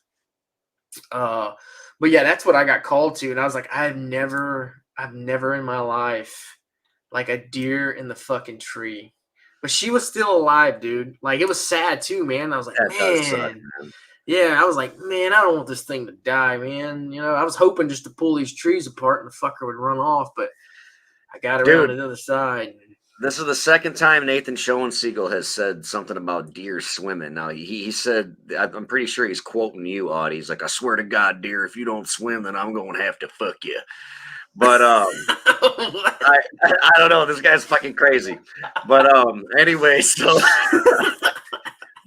C: But yeah, that's what I got called to. And I was like, I've never in my life, like a deer in the fucking tree. But she was still alive, dude. Like it was sad too, man. I was like, man. Yeah, I was like, man, I don't want this thing to die, man. You know, I was hoping just to pull these trees apart and the fucker would run off, but I got around to the other side.
B: This is the second time Nathan Schoensiegel has said something about deer swimming. Now, he said, I'm pretty sure he's quoting you, Audie. He's like, I swear to God, deer, if you don't swim, then I'm going to have to fuck you. But I don't know. This guy's fucking crazy. But anyway, so...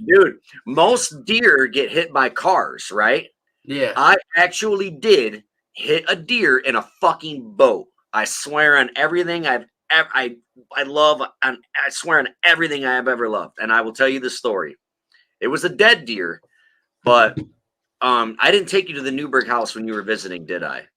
B: Dude, most deer get hit by cars, right?
C: Yeah.
B: I actually did hit a deer in a fucking boat. I swear on everything I love, I swear on everything I have ever loved. And I will tell you the story. It was a dead deer, but I didn't take you to the Newberg house when you were visiting, did I?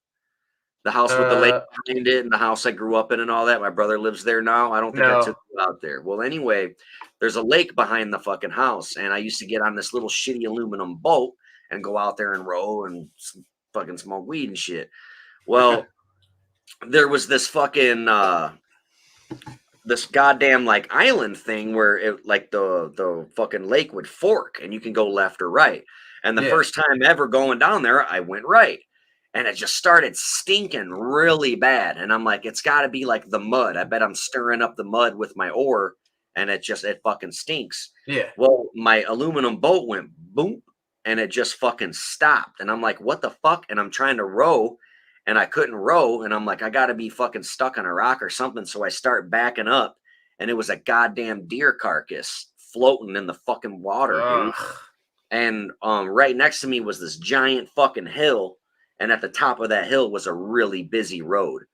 B: The house with the lake behind it and the house I grew up in and all that. My brother lives there now. I don't think I
C: No.
B: took you out there. Well, anyway, there's a lake behind the fucking house, and I used to get on this little shitty aluminum boat and go out there and row and fucking smoke weed and shit. Well, there was this fucking this goddamn like island thing where it like the fucking lake would fork and you can go left or right. And the first time ever going down there, I went right. And it just started stinking really bad. And I'm like, it's got to be like the mud. I bet I'm stirring up the mud with my oar and it fucking stinks.
C: Yeah.
B: Well, my aluminum boat went boom and it just fucking stopped. And I'm like, what the fuck? And I'm trying to row and I couldn't row. And I'm like, I got to be fucking stuck on a rock or something. So I start backing up and it was a goddamn deer carcass floating in the fucking water, dude. And right next to me was this giant fucking hill. And at the top of that hill was a really busy road.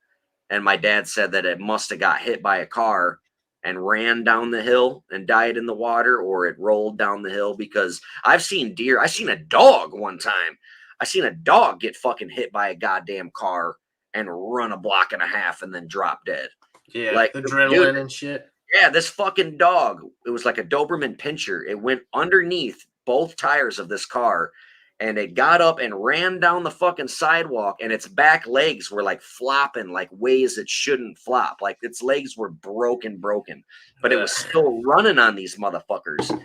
B: And my dad said that it must have got hit by a car and ran down the hill and died in the water, or it rolled down the hill, because I've seen deer. I seen a dog one time. I seen a dog get fucking hit by a goddamn car and run a block and a half and then drop dead.
C: Yeah,
B: like
C: adrenaline and shit.
B: Yeah, this fucking dog. It was like a Doberman Pinscher. It went underneath both tires of this car. And it got up and ran down the fucking sidewalk, and its back legs were like flopping like ways it shouldn't flop. Like its legs were broken, but it was still running on these motherfuckers.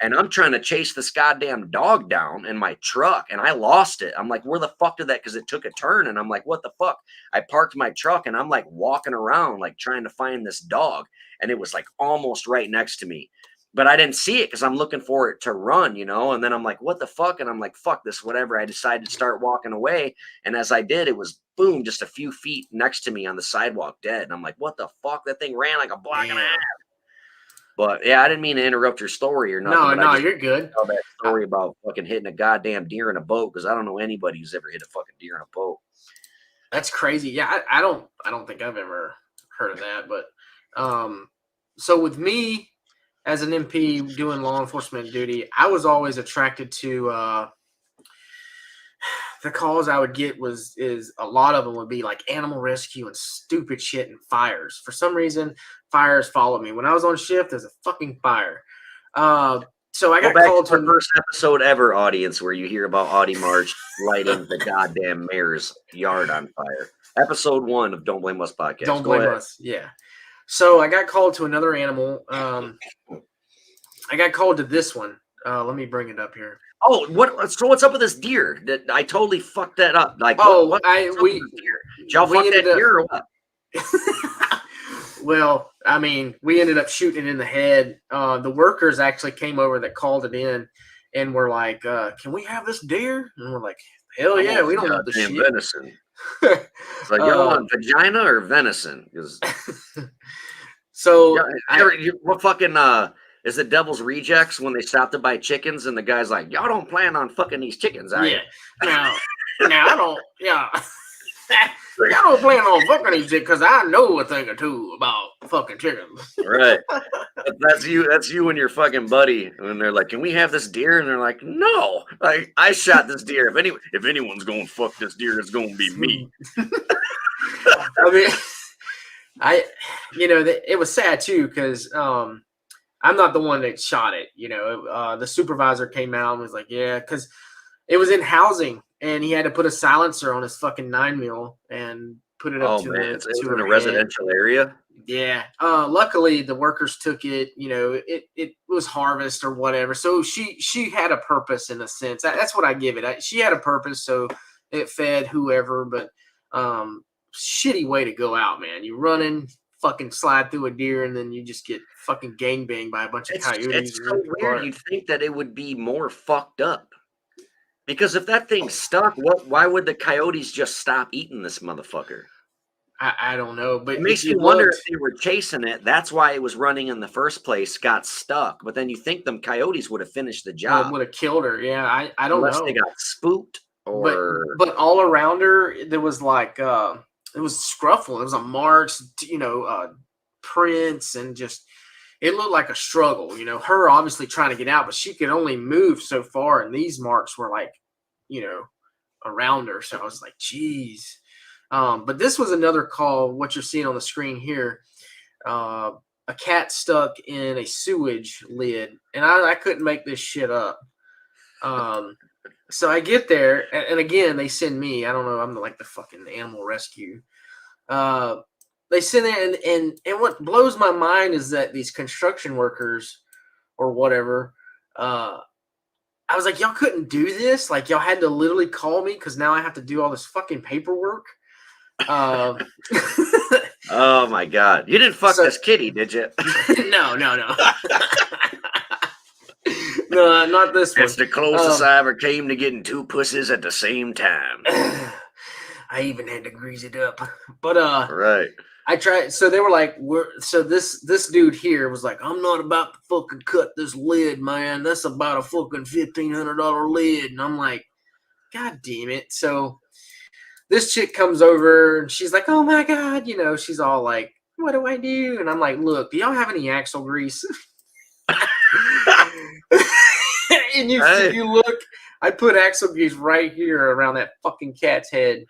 B: And I'm trying to chase this goddamn dog down in my truck, and I lost it. I'm like, where the fuck did that? Because it took a turn, and I'm like, what the fuck? I parked my truck, and I'm like walking around, like trying to find this dog, and it was like almost right next to me. But I didn't see it because I'm looking for it to run, you know? And then I'm like, what the fuck? And I'm like, fuck this, whatever. I decided to start walking away. And as I did, it was boom, just a few feet next to me on the sidewalk, dead. And I'm like, what the fuck? That thing ran like a block and a half. But yeah, I didn't mean to interrupt your story or nothing.
C: No, you're good.
B: Tell that story about fucking hitting a goddamn deer in a boat, because I don't know anybody who's ever hit a fucking deer in a boat.
C: That's crazy. Yeah, I don't think I've ever heard of that. But so with me, as an MP doing law enforcement duty, I was always attracted to the calls I would get is a lot of them would be like animal rescue and stupid shit and fires. For some reason, fires followed me. When I was on shift, there's a fucking fire. So I got called to
B: the first episode ever, audience, where you hear about Audie March lighting the goddamn mayor's yard on fire. Episode 1 of Don't Blame Us podcast.
C: Don't Blame Us, yeah. So I got called to another animal. I got called to this one. Let me bring it up here.
B: Oh, what's up with this deer? That I totally fucked that up. Like,
C: did y'all fuck
B: that deer or what?
C: Well, I mean, we ended up shooting it in the head. The workers actually came over that called it in, and were like, "Can we have this deer?" And we're like, "Hell yeah, we don't want the shit."
B: Venison. It's like, you want vagina or venison?
C: So
B: what fucking is it Devil's Rejects when they stopped to buy chickens and the guy's like, y'all don't plan on fucking these chickens, are you?
C: No, I don't. Yeah, I don't plan on fucking these chickens because I know a thing or two about fucking chickens.
B: Right. That's you and your fucking buddy. And they're like, can we have this deer? And they're like, no. Like, I shot this deer. If anyone's gonna fuck this deer, it's gonna be me.
C: I mean, it was sad too because I'm not the one that shot it. The supervisor came out and was like, yeah, because it was in housing and he had to put a silencer on his fucking 9mm and put it up to
B: it's in a residential area.
C: Yeah. Luckily the workers took it, it was harvest or whatever. So she had a purpose in a sense. That's what I give it. She had a purpose. So it fed whoever, but shitty way to go out, man. You running, fucking slide through a deer, and then you just get fucking gangbanged by a bunch of coyotes.
B: It's so weird. You'd think that it would be more fucked up. Because if that thing stuck, why would the coyotes just stop eating this motherfucker?
C: I don't know. But
B: it makes me wonder if they were chasing it. That's why it was running in the first place, got stuck. But then you think them coyotes would have finished the job.
C: Would have killed her. Yeah, I don't know.
B: Unless they got spooked.
C: But all around her, there was like... it was scruffle. It was a march, prints, and just it looked like a struggle. Her obviously trying to get out, but she could only move so far, and these marks were like, around her. So I was like, geez. But this was another call. What you're seeing on the screen here, a cat stuck in a sewage lid, and I couldn't make this shit up. So I get there, and again they send me. I don't know. I'm like the fucking animal rescue. They send there, and what blows my mind is that these construction workers or whatever. I was like, y'all couldn't do this. Like y'all had to literally call me because now I have to do all this fucking paperwork.
B: Oh my God! You didn't fuck this kitty, did you?
C: No. No, not this one.
B: It's the closest I ever came to getting two pussies at the same time.
C: I even had to grease it up. But
B: right.
C: I tried. So they were like, this dude here was like, I'm not about to fucking cut this lid, man. That's about a fucking $1,500 lid. And I'm like, God damn it. So this chick comes over and she's like, oh my God, she's all like, what do I do? And I'm like, look, do y'all have any axle grease? And if you look, I put axle grease right here around that fucking cat's head.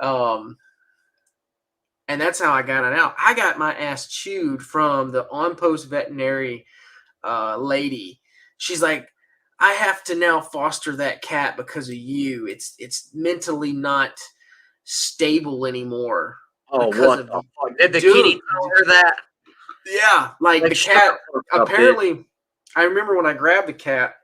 C: And that's how I got it out. I got my ass chewed from the on-post veterinary lady. She's like, I have to now foster that cat because of you. It's mentally not stable anymore.
B: Oh, what the fuck? Did the kitty tell her that?
C: Yeah, like the cat, apparently, I remember when I grabbed the cat,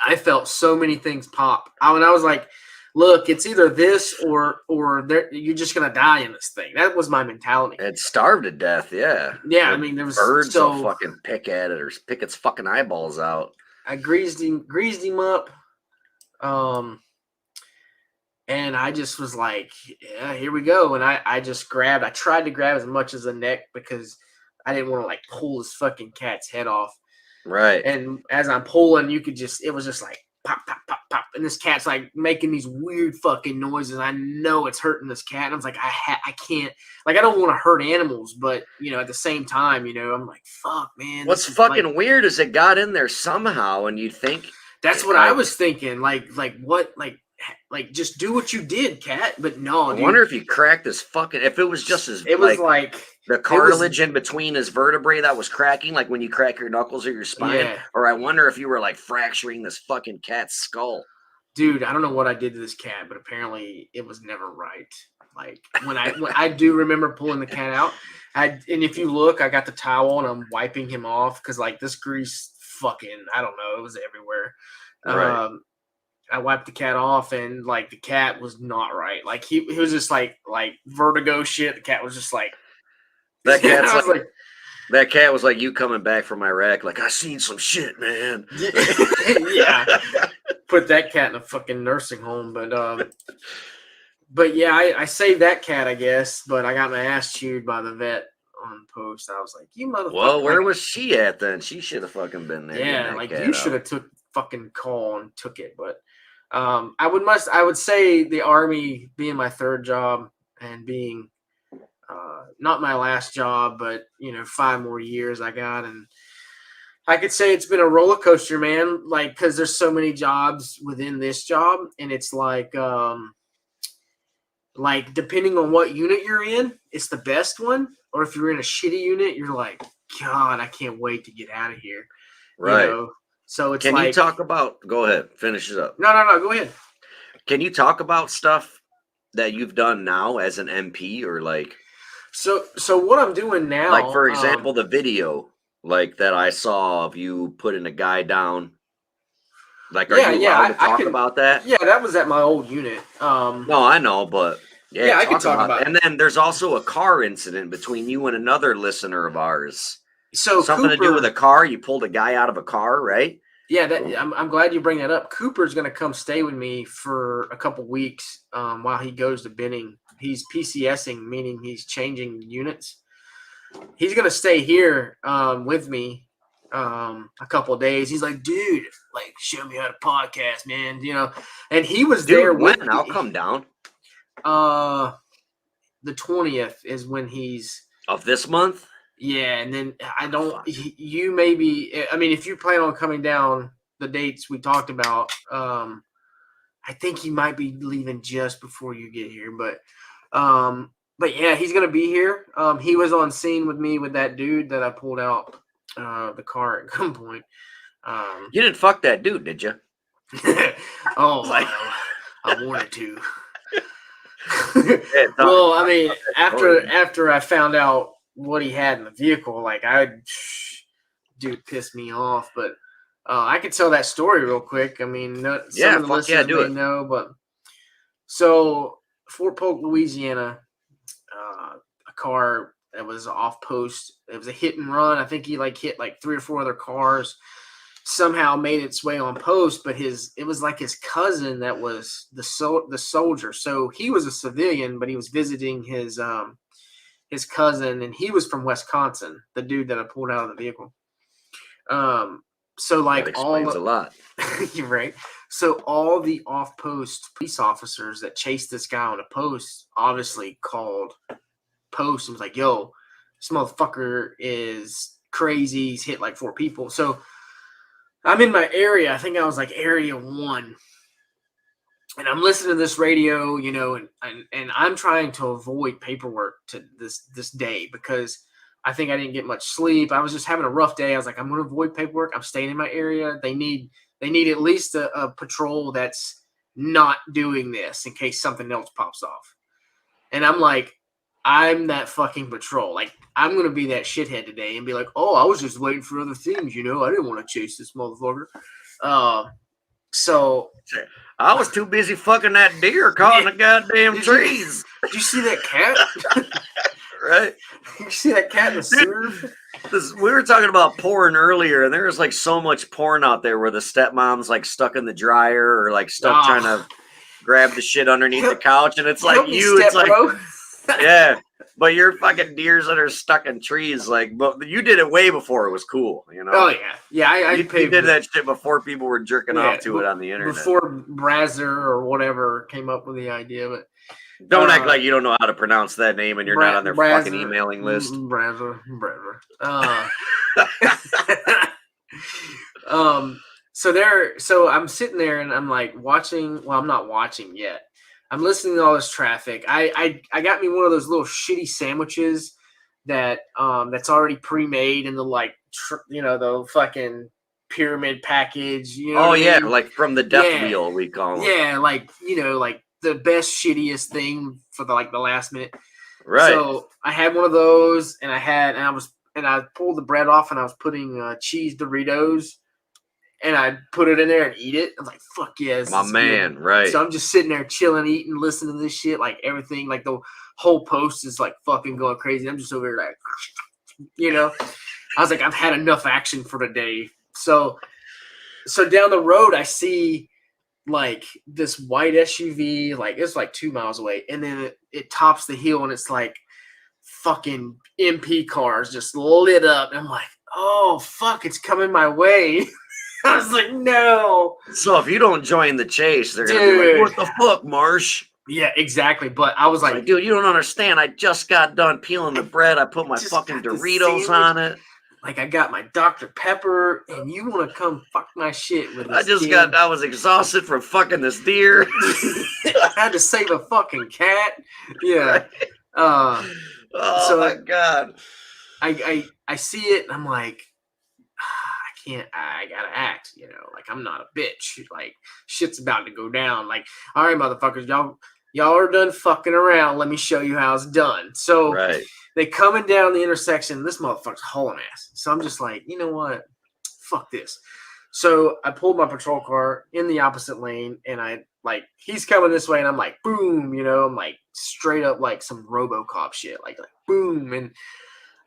C: I felt so many things pop. I was like, look, it's either this or you're just going to die in this thing. That was my mentality.
B: It starved to death, yeah.
C: Yeah, I mean, there was
B: birds will fucking pick at it or pick its fucking eyeballs out.
C: I greased him up. And I just was like, yeah, here we go. And I tried to grab as much as the neck because I didn't want to like pull this fucking cat's head off.
B: Right.
C: And as I'm pulling, it was just like pop, pop, pop, pop. And this cat's like making these weird fucking noises. I know it's hurting this cat. And I was like, I can't, like, I don't want to hurt animals, but at the same time, I'm like, fuck, man.
B: What's fucking weird is it got in there somehow. And you'd think
C: that's what I was thinking. Like what, like just do what you did, cat. But no,
B: I wonder if you cracked his fucking, if it was just as,
C: it was like
B: the cartilage in between his vertebrae that was cracking, like when you crack your knuckles or your spine. Yeah. Or I wonder if you were like fracturing this fucking cat's skull.
C: Dude, I don't know what I did to this cat, but apparently it was never right. Like when I do remember pulling the cat out, and if you look, I got the towel and I'm wiping him off because like this grease fucking, I don't know, it was everywhere. Right. I wiped the cat off and like the cat was not right. Like he was just like vertigo shit. The cat was just like,
B: that cat's like that cat was like you coming back from Iraq. Like I seen some shit, man.
C: Yeah, put that cat in a fucking nursing home. But yeah, I saved that cat, I guess. But I got my ass chewed by the vet on post. I was like, you motherfucker.
B: Well, where was she at then? She should have fucking been there.
C: Yeah, like you should have took fucking call and took it. But I would say the Army being my third job and being not my last job, but 5 more years I got, and I could say it's been a roller coaster, man. Like, because there's so many jobs within this job, and it's like depending on what unit you're in, it's the best one, or if you're in a shitty unit, you're like, God, I can't wait to get out of here.
B: Right.
C: So it's
B: Can you talk about? Go ahead, finish it up.
C: No, go ahead.
B: Can you talk about stuff that you've done now as an MP or like?
C: So what I'm doing now,
B: like for example, the video like that I saw of you putting a guy down. Like, are you allowed to talk about that?
C: Yeah, that was at my old unit.
B: No, I know, but
C: yeah, I can talk about it.
B: And then there's also a car incident between you and another listener of ours.
C: So
B: something to do with a car. You pulled a guy out of a car, right?
C: Yeah, I'm glad you bring that up. Cooper's going to come stay with me for a couple weeks while he goes to Benning. He's PCSing, meaning he's changing units. He's going to stay here with me a couple of days. He's like, dude, like, show me how to podcast, man. And he was there
B: when I'll come down.
C: The 20th is when he's
B: of this month.
C: Yeah, and then you maybe, I mean, if you plan on coming down the dates we talked about, I think he might be leaving just before you get here. But But yeah, he's gonna be here. He was on scene with me with that dude that I pulled out the car at gunpoint.
B: You didn't fuck that dude, did you?
C: Oh,
B: Like-
C: I wanted to.
B: Yeah,
C: Well, I mean, after I found out what he had in the vehicle, like dude pissed me off. But I could tell that story real quick. I mean, some of the listeners may know, but so Fort Polk, Louisiana, a car that was off post. It was a hit and run. I think he hit 3 or 4 other cars. Somehow made its way on post, but it was like his cousin that was the soldier. So he was a civilian, but he was visiting his cousin, and he was from Wisconsin. The dude that I pulled out of the vehicle. So like
B: that explains a lot.
C: You're right. So all the off-post police officers that chased this guy on a post obviously called post and was like, "Yo, this motherfucker is crazy. He's hit 4 people." So I'm in my area. I think I was area 1. And I'm listening to this radio, and I'm trying to avoid paperwork to this day because I think I didn't get much sleep. I was just having a rough day. I was like, I'm going to avoid paperwork. I'm staying in my area. They need at least a patrol that's not doing this in case something else pops off. And I'm like, I'm that fucking patrol. I'm going to be that shithead today and be like, oh, I was just waiting for other things, I didn't want to chase this motherfucker. So
B: I was too busy fucking that deer caught in the goddamn trees.
C: Did you see that cat?
B: Right?
C: You see that cat in the sewer?
B: We were talking about porn earlier, and there's so much porn out there where the stepmom's stuck in the dryer or stuck trying to grab the shit underneath the couch, and it's yeah, but your fucking deers that are stuck in trees, but you did it way before it was cool,
C: Oh yeah, I
B: you did that shit before people were jerking off to it on the internet.
C: Before Brazzer or whatever came up with the idea, but
B: don't act like you don't know how to pronounce that name and you're not on their fucking emailing list.
C: Brazzer. So I'm sitting there and I'm watching. Well, I'm not watching yet. I'm listening to all this traffic. I got me one of those little shitty sandwiches that that's already pre-made in the the fucking pyramid package.
B: Oh yeah, from the death wheel we call them.
C: Yeah, the best shittiest thing for the last minute.
B: Right.
C: So I had one of those, and I pulled the bread off, and I was putting cheese Doritos. And I put it in there and eat it. I was like, fuck yes.
B: My man, good. Right.
C: So I'm just sitting there chilling, eating, listening to this shit. Everything, the whole post is fucking going crazy. I'm just over here I was like, I've had enough action for the day. So down the road, I see this white SUV, it's 2 miles away. And then it tops the hill and it's fucking MP cars just lit up. And I'm like, oh, fuck, it's coming my way. I was like, no.
B: So if you don't join the chase, they're going to be like, what the fuck, Marsh?
C: Yeah, exactly. But I was like,
B: dude, you don't understand. I just got done peeling the bread. I put my fucking Doritos on it.
C: I got my Dr. Pepper, and you want to come fuck my shit with this
B: I was exhausted from fucking this deer.
C: I had to save a fucking cat. Yeah.
B: Oh, so my God.
C: I see it, and I'm like, I gotta act, I'm not a bitch. Shit's about to go down. All right, motherfuckers, y'all are done fucking around. Let me show you how it's done. So they coming down the intersection. This motherfucker's hauling ass. So I'm just like, you know what? Fuck this. So I pulled my patrol car in the opposite lane, and he's coming this way, and I'm like, boom, I'm straight up some RoboCop shit, boom,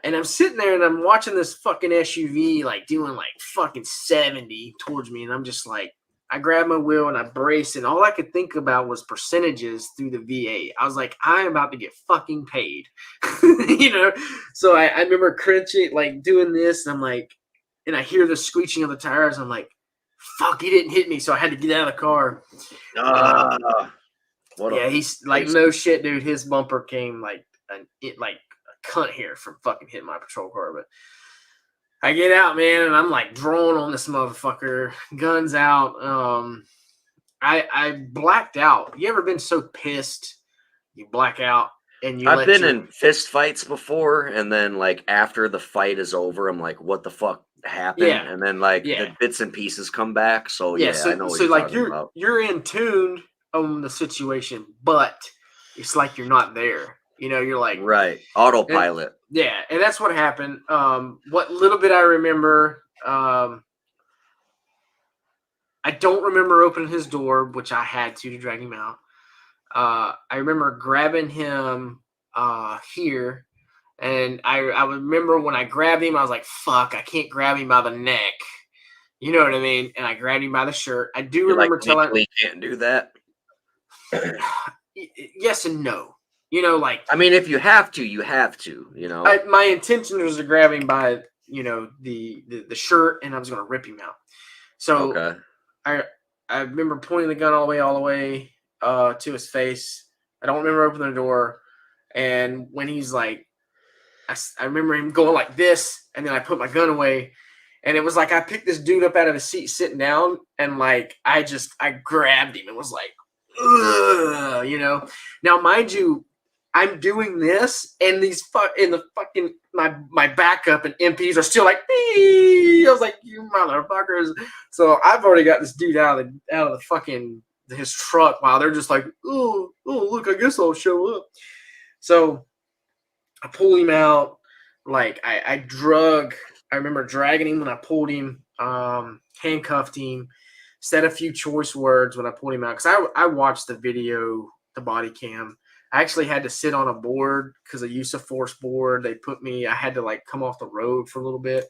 C: and I'm sitting there and I'm watching this fucking SUV doing fucking 70 towards me. And I'm just I grabbed my wheel and I braced, and all I could think about was percentages through the VA. I was like, I'm about to get fucking paid. So I remember crunching, doing this, and I'm like, and I hear the screeching of the tires. I'm like, fuck, he didn't hit me. So I had to get out of the car. He's no shit, dude. His bumper came cunt here from fucking hitting my patrol car. But I get out, man, and I'm drawing on this motherfucker, guns out. I blacked out. You ever been so pissed you black out and you
B: I've been in fist fights before, and then like after the fight is over, I'm like, what the fuck happened?
C: Yeah.
B: And then like
C: Yeah.
B: the bits and pieces come back. So
C: Yeah,
B: yeah, I know what
C: so
B: you're
C: like
B: talking about.
C: you're in tune on the situation, but it's like you're not there. You know, you're like
B: Right. Autopilot.
C: yeah, and that's what happened. What little bit I remember, I don't remember opening his door, which I had to drag him out. I remember grabbing him here, and I remember when I grabbed him, I was like, "Fuck, I can't grab him by the neck." You know what I mean? And I grabbed him by the shirt. I do remember telling.
B: We can't do that.
C: Yes and no. You know, like
B: I mean, if you have to, you have to. You know.
C: my intention was to grab him by the shirt, and I was going to rip him out. So
B: Okay.
C: I remember pointing the gun all the way to his face. I don't remember opening the door. And when he's like, I remember him going like this, and then I put my gun away. And it was like I picked this dude up out of his seat sitting down, and like I grabbed him and was like, ugh, you know. Now, mind you, I'm doing this, and my backup and MPs are still like, I was like, you motherfuckers. So I've already got this dude out of the fucking his truck while they're just like, oh look, I guess I'll show up. So I pull him out, like I remember dragging him when I pulled him, handcuffed him, said a few choice words when I pulled him out, because I watched the video, the body cam. I actually had to sit on a board because of use of force board. I had to like come off the road for a little bit.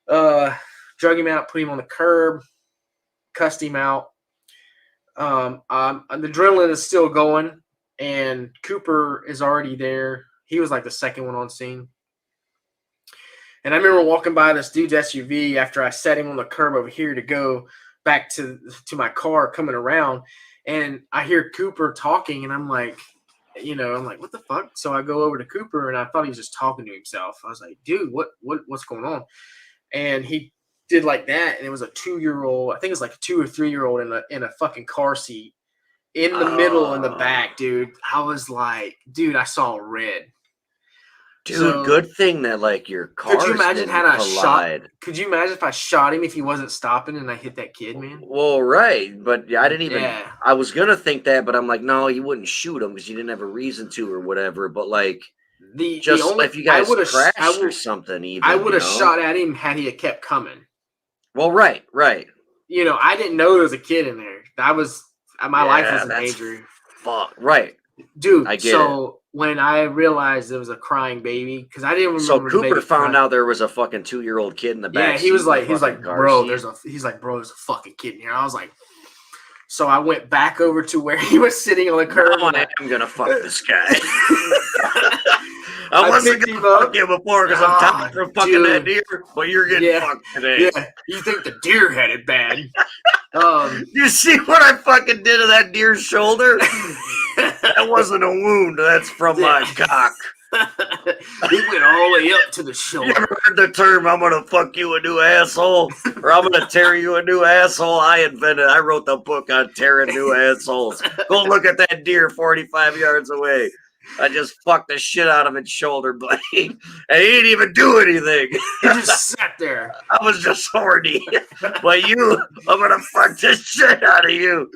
C: Drug him out, put him on the curb, cussed him out. The adrenaline is still going, and Cooper is already there. He was like the second one on scene. And I remember walking by this dude's SUV after I set him on the curb over here to go back to my car coming around, and I hear Cooper talking, and I'm like, what the fuck? So I go over to Cooper, and I thought he was just talking to himself. I was like, dude, what's going on? And he did like that, and it was a 2-year-old, I think it's like a 2 or 3-year-old in a fucking car seat in the middle in the back, dude. I was like, dude, I saw red.
B: Dude,
C: So,
B: good thing that like your car.
C: Could you imagine had I
B: collide.
C: Could you imagine if I shot him if he wasn't stopping and I hit that kid, man?
B: Well, right, but I didn't even.
C: Yeah.
B: I was gonna think that, but I'm like, no, you wouldn't shoot him because you didn't have a reason to or whatever. But like, if you guys crashed or something, even
C: I would have shot at him had he kept coming.
B: Well, right.
C: You know, I didn't know there was a kid in there. My life was in danger.
B: Fuck, right,
C: dude.
B: I get it.
C: When I realized there was a crying baby, because I didn't remember.
B: So Cooper found out there was a fucking 2-year-old kid in the back.
C: Yeah, he was like, bro, there's a fucking kid in here. I was like, so I went back over to where he was sitting on the curb.
B: I'm gonna fuck this guy. I wasn't gonna fuck him before because I'm tired of fucking that deer, but you're getting fucked today.
C: Yeah, you think the deer had it bad?
B: You see what I fucking did to that deer's shoulder? That wasn't a wound. That's from my cock.
C: It went all the way up to the shoulder.
B: You ever heard the term, I'm going to fuck you a new asshole? Or I'm going to tear you a new asshole? I wrote the book on tearing new assholes. Go look at that deer 45 yards away. I just fucked the shit out of its shoulder blade. And he didn't even do anything.
C: He just sat there.
B: I was just horny. But I'm going to fuck this shit out of you.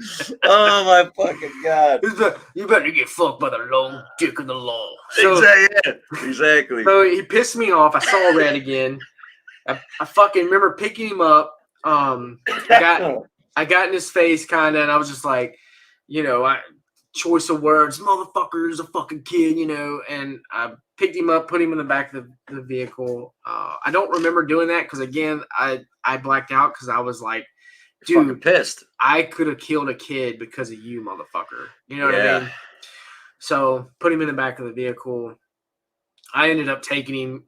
B: Oh, my fucking God.
C: You better get fucked by the long dick of the law.
B: Exactly.
C: So he pissed me off. I saw red again. I fucking remember picking him up. I got in his face kind of, and I was just like, choice of words, motherfucker's a fucking kid, and I picked him up, put him in the back of the vehicle. I don't remember doing that because, again, I blacked out because I was like, dude,
B: fucking pissed.
C: I could have killed a kid because of you, motherfucker. You know what I mean? So put him in the back of the vehicle. I ended up taking him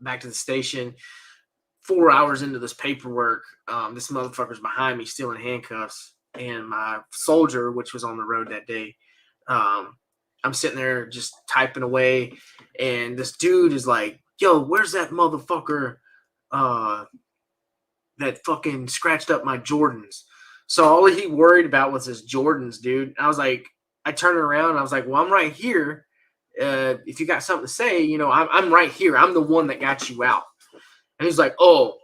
C: back to the station. 4 hours into this paperwork, this motherfucker's behind me still in handcuffs. And my soldier, which was on the road that day, I'm sitting there just typing away, and this dude is like, yo, where's that motherfucker that fucking scratched up my Jordans? So all he worried about was his Jordans, dude. I was like, I turned around and I was like, well, I'm right here. if you got something to say, you know, I'm right here. I'm the one that got you out. And he's like, oh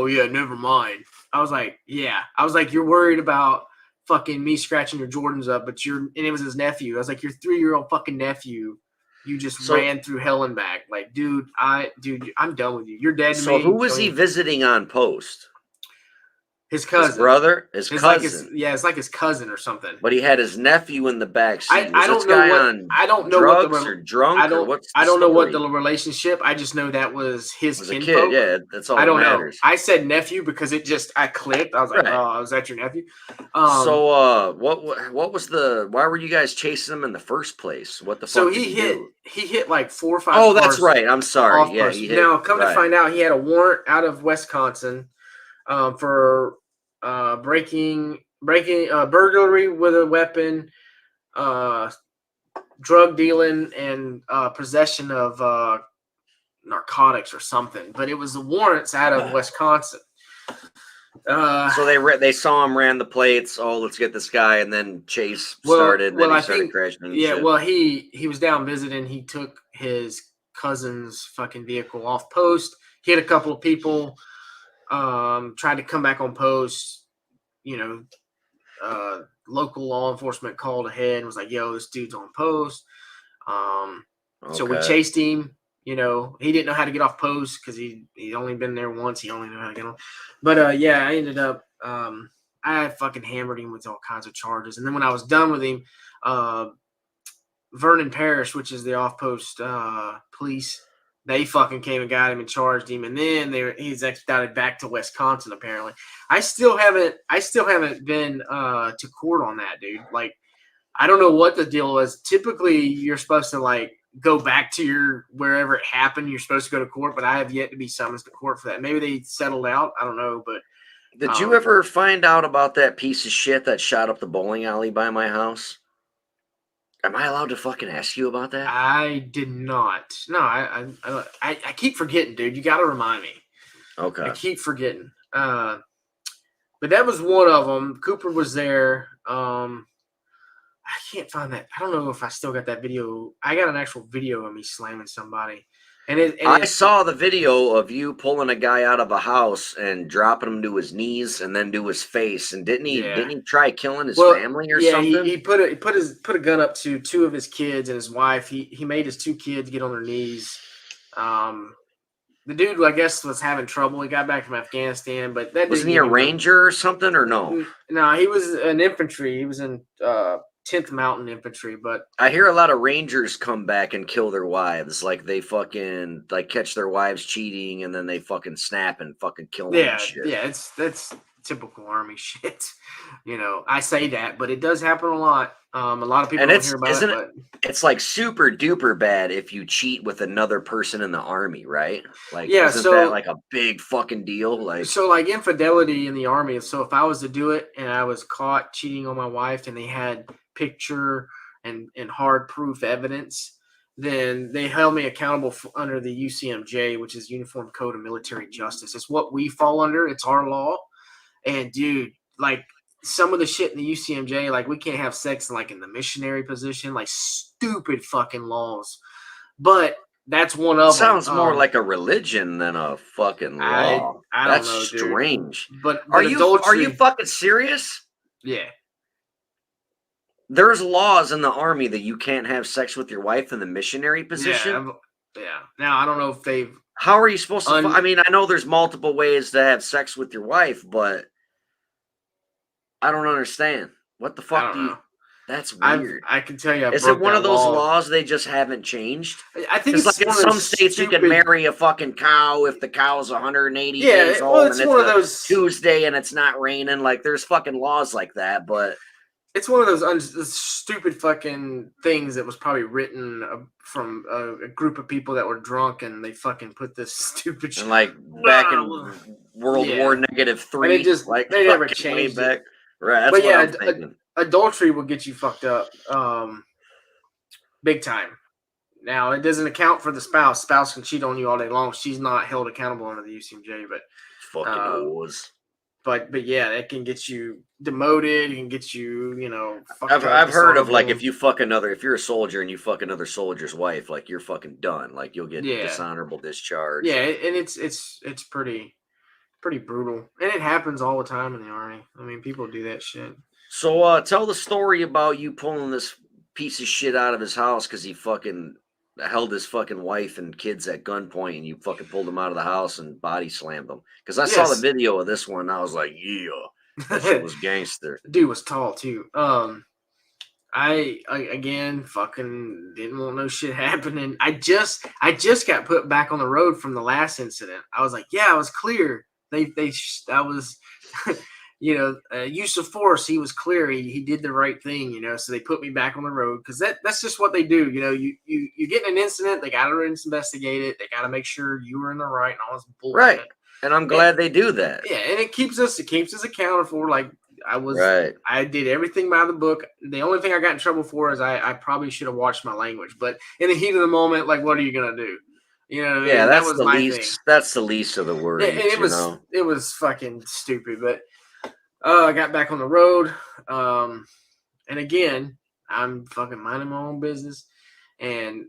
C: yeah, never mind. I was like, yeah. I was like, you're worried about fucking me scratching your Jordans up, but and it was his nephew. I was like, your 3-year-old fucking nephew. You just ran through hell and back. Like, dude, I'm done with you. You're dead to me.
B: So who was he visiting on post?
C: His cousin.
B: His brother? His cousin.
C: It's like his cousin or something.
B: But he had his nephew in the back seat.
C: I don't know
B: drugs or drunk?
C: I don't know what the relationship. I just know that was his kinfolk.
B: Kid, yeah, that's all. I don't know.
C: I said nephew because I clicked. I was like, oh, is that your nephew?
B: So what was why were you guys chasing him in the first place? What the fuck?
C: So he hit like 4 or 5.
B: Oh, that's right. I'm sorry. Yeah.
C: Now come to find out, he had a warrant out of Wisconsin for burglary with a weapon, drug dealing, and possession of narcotics or something. But it was the warrants out of Wisconsin.
B: So they saw him, ran the plates. Oh, let's get this guy, and then chase started. And then he started crashing.
C: Yeah, well, he was down visiting. He took his cousin's fucking vehicle off post. Hit a couple of people. Tried to come back on post. You know, local law enforcement called ahead and was like, "Yo, this dude's on post." So we chased him. You know, he didn't know how to get off post because he'd only been there once. He only knew how to get on. But yeah, I ended up I fucking hammered him with all kinds of charges. And then when I was done with him, Vernon Parish, which is the off post police, they fucking came and got him and charged him. And then he's extradited back to Wisconsin. Apparently, I still haven't been to court on that, dude. Like, I don't know what the deal was. Typically, you're supposed to like go back to wherever it happened. You're supposed to go to court, but I have yet to be summoned to court for that. Maybe they settled out. I don't know. But
B: did you ever find out about that piece of shit that shot up the bowling alley by my house? Am I allowed to fucking ask you about that?
C: I did not. No, I keep forgetting, dude. You got to remind me.
B: Okay.
C: I keep forgetting. But that was one of them. Cooper was there. I can't find that. I don't know if I still got that video. I got an actual video of me slamming somebody. I saw the video of you pulling a guy out of a house and dropping him to his knees and then to his face. And didn't he try killing his family or something? Yeah, he put a gun up to 2 of his kids and his wife. He made his 2 kids get on their knees. The dude, I guess, was having trouble. He got back from Afghanistan, but that
B: wasn't he a ranger or something, or no?
C: No, he was an infantry. He was in 10th Mountain Infantry, but
B: I hear a lot of Rangers come back and kill their wives. Like they fucking catch their wives cheating and then they fucking snap and fucking kill them.
C: Yeah, that's typical Army shit. You know, I say that, but it does happen a lot. A lot of people don't hear about it. But
B: it's like super duper bad if you cheat with another person in the Army, right? Like, isn't that like a big fucking deal? Like,
C: so like infidelity in the Army. So if I was to do it and I was caught cheating on my wife and they had picture and hard proof evidence, then they held me accountable under the UCMJ, which is Uniform Code of Military Justice. It's what we fall under. It's our law. And dude, like some of the shit in the UCMJ, like we can't have sex in the missionary position, like stupid fucking laws. But that's one of them.
B: Sounds more like a religion than a fucking law.
C: I don't know, dude.
B: Strange.
C: But
B: are you fucking serious?
C: Yeah.
B: There's laws in the Army that you can't have sex with your wife in the missionary position.
C: Yeah. Now I don't know if they've.
B: How are you supposed to? I mean, I know there's multiple ways to have sex with your wife, but I don't understand. What the fuck do you? That's weird.
C: I can tell you.
B: Is it one of those laws they just haven't changed?
C: I think it's
B: like in some states you can marry a fucking cow if the cow's 180 days old and it's
C: one of those
B: Tuesday and it's not raining. Like there's fucking laws like that, but.
C: It's one of those stupid fucking things that was probably written from a group of people that were drunk and they fucking put this stupid shit.
B: And like back in World War -3.
C: They never changed it.
B: Right, that's what I'm thinking.
C: Adultery will get you fucked up big time. Now, it doesn't account for the spouse. Spouse can cheat on you all day long. She's not held accountable under the UCMJ, but
B: fucking whores.
C: but yeah, it can get you demoted. It can get you,
B: I've heard of like if you're a soldier and you fuck another soldier's wife, like you're fucking done. Like you'll get dishonorable discharge.
C: Yeah, and it's pretty brutal, and it happens all the time in the Army. I mean, people do that shit.
B: So tell the story about you pulling this piece of shit out of his house because he fucking held his fucking wife and kids at gunpoint, and you fucking pulled them out of the house and body slammed them. Because I saw the video of this one, and I was like, yeah, that shit was gangster.
C: The dude was tall too. I again fucking didn't want no shit happening. I just got put back on the road from the last incident. I was like, yeah, I was clear. I was, use of force. He was clear. He did the right thing, So they put me back on the road because that's just what they do. You get in an incident, they got to investigate it. They got to make sure you were in the right and all this bullshit.
B: Right. And I'm glad they do that.
C: Yeah, and it keeps us accounted for. Like I did everything by the book. The only thing I got in trouble for is I probably should have watched my language. But in the heat of the moment, like, what are you gonna do? You know what I mean?
B: Yeah,
C: that was my thing.
B: That's the least of the worries.
C: And it was fucking stupid. But I got back on the road. And again, I'm fucking minding my own business. And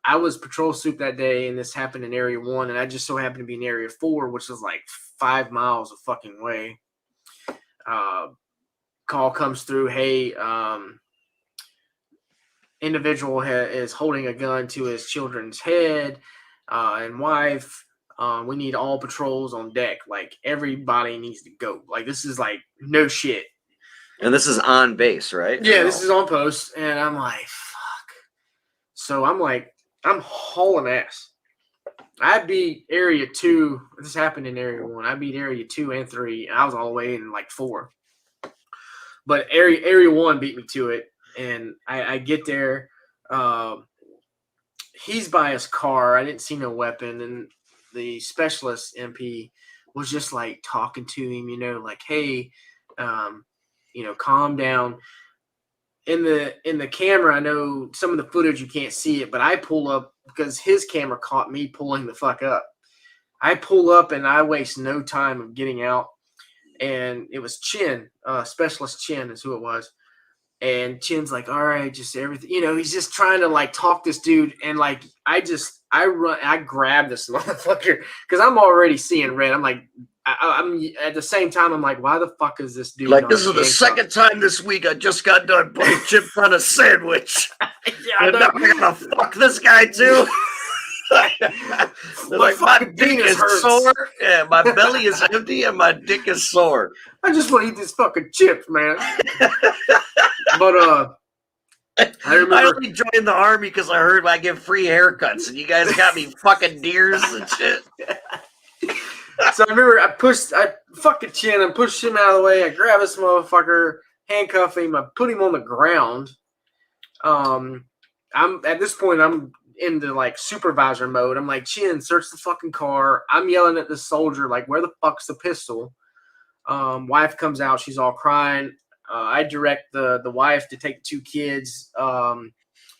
C: I was patrol soup that day, and this happened in Area 1, and I just so happened to be in Area 4, which is like 5 miles of fucking way. Call comes through, hey, individual is holding a gun to his children's head and wife. We need all patrols on deck. Like, everybody needs to go. Like, this is like no shit.
B: And this is on base, right?
C: Yeah, this is on post. And I'm like, fuck. So I'm hauling ass. I beat Area 2. This happened in Area 1. I beat Area 2 and 3. And I was all the way in like 4. But Area 1 beat me to it. And I get there. He's by his car. I didn't see no weapon. And the specialist MP was just like talking to him, like, hey, calm down. In the camera, I know some of the footage you can't see it, but I pull up because his camera caught me pulling the fuck up. I pull up and I waste no time of getting out. And it was Chin, Specialist Chin is who it was. And Chin's like, all right, just everything, he's just trying to like talk this dude. And like, I grab this motherfucker because I'm already seeing red. I'm like, I'm at the same time, I'm like, why the fuck is this dude?
B: Like, this is the second time this week I just got done putting chips on a sandwich. And now I gotta fuck this guy too. Like, my dick is sore. Yeah, my belly is empty and my dick is sore.
C: I just want to eat this fucking chips, man. But I remember
B: I only joined the Army because I heard I give free haircuts, and you guys got me fucking deers and shit.
C: So I remember I fucking Chin and pushed him out of the way. I grab this motherfucker, handcuff him, I put him on the ground. I'm at this point, I'm into like supervisor mode. I'm like, Chin, search the fucking car. I'm yelling at the soldier, like, where the fuck's the pistol? Wife comes out, she's all crying. I direct the wife to take the 2 kids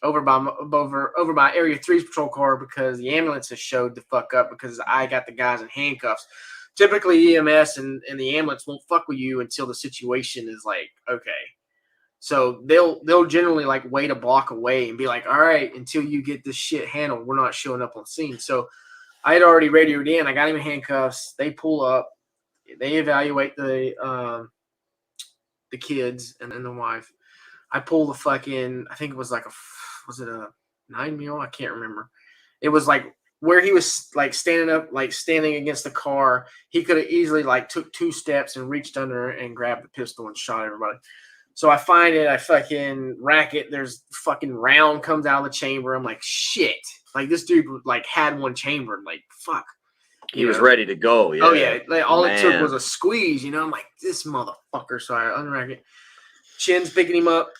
C: over by Area 3's patrol car because the ambulance has showed the fuck up because I got the guys in handcuffs. Typically EMS and the ambulance won't fuck with you until the situation is like, okay. So they'll generally like wait a block away and be like, all right, until you get this shit handled, we're not showing up on scene. So I had already radioed in. I got him in handcuffs. They pull up. They evaluate the kids and the wife. I pull the fucking, I think it was like was it a 9 mil? I can't remember. It was like where he was like standing up, like standing against the car. He could have easily like took 2 steps and reached under and grabbed the pistol and shot everybody. So I find it, I fucking rack it. There's fucking round comes out of the chamber. I'm like, shit. Like, this dude like had one chambered. Like, fuck.
B: He was ready to go. Yeah.
C: Oh yeah. Like, all it took was a squeeze. I'm like, this motherfucker. So I unrack it. Chin's picking him up.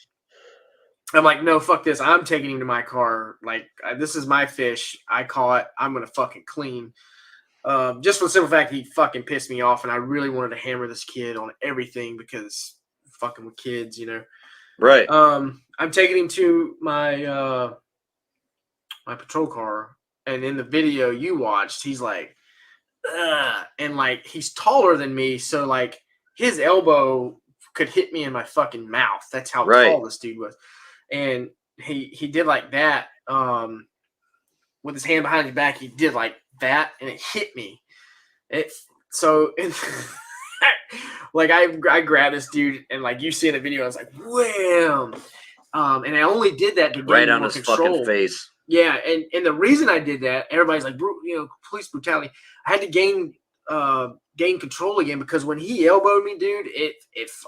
C: I'm like, no, fuck this. I'm taking him to my car. Like, this is my fish. I caught it. I'm gonna fucking clean. Just for the simple fact he fucking pissed me off, and I really wanted to hammer this kid on everything because fucking with kids,
B: Right.
C: I'm taking him to my my patrol car, and in the video you watched, he's like, and like he's taller than me, so like his elbow could hit me in my fucking mouth. That's how tall this dude was. And he did like that. With his hand behind his back, he did like that, and it hit me. Like I grabbed this dude, and like you see in the video, I was like, wham. And I only did that to gain
B: right on
C: more
B: his
C: control.
B: fucking face.
C: Yeah, and the reason I did that, everybody's like, police brutality. I had to gain control again because when he elbowed me, dude,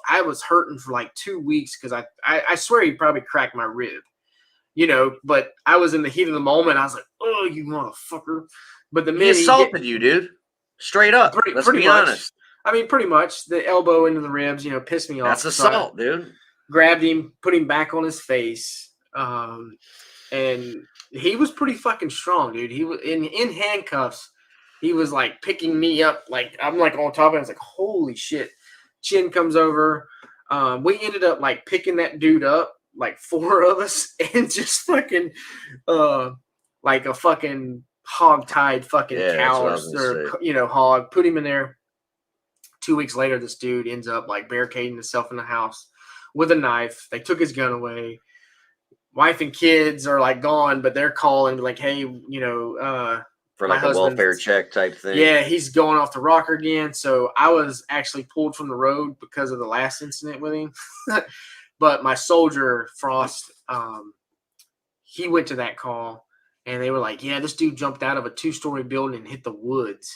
C: I was hurting for like 2 weeks because I swear he probably cracked my rib, But I was in the heat of the moment. I was like, oh, you motherfucker! But the minute
B: he assaulted you, dude, straight up. Let's be honest.
C: I mean, pretty much the elbow into the ribs, pissed me off.
B: That's assault, dude.
C: Grabbed him, put him back on his face, and he was pretty fucking strong, dude. He was in handcuffs. He was like picking me up, like I'm like on top of it. I was like, holy shit. Chin comes over. We ended up like picking that dude up, like 4 of us, and just fucking like a fucking hog-tied fucking cow or hog. Put him in there. 2 weeks later, this dude ends up like barricading himself in the house with a knife. They took his gun away. Wife and kids are like gone, but they're calling like, hey,
B: for like a welfare check type thing.
C: Yeah, he's going off the rocker again. So I was actually pulled from the road because of the last incident with him. But my soldier, Frost, he went to that call, and they were like, yeah, this dude jumped out of a 2-story building and hit the woods.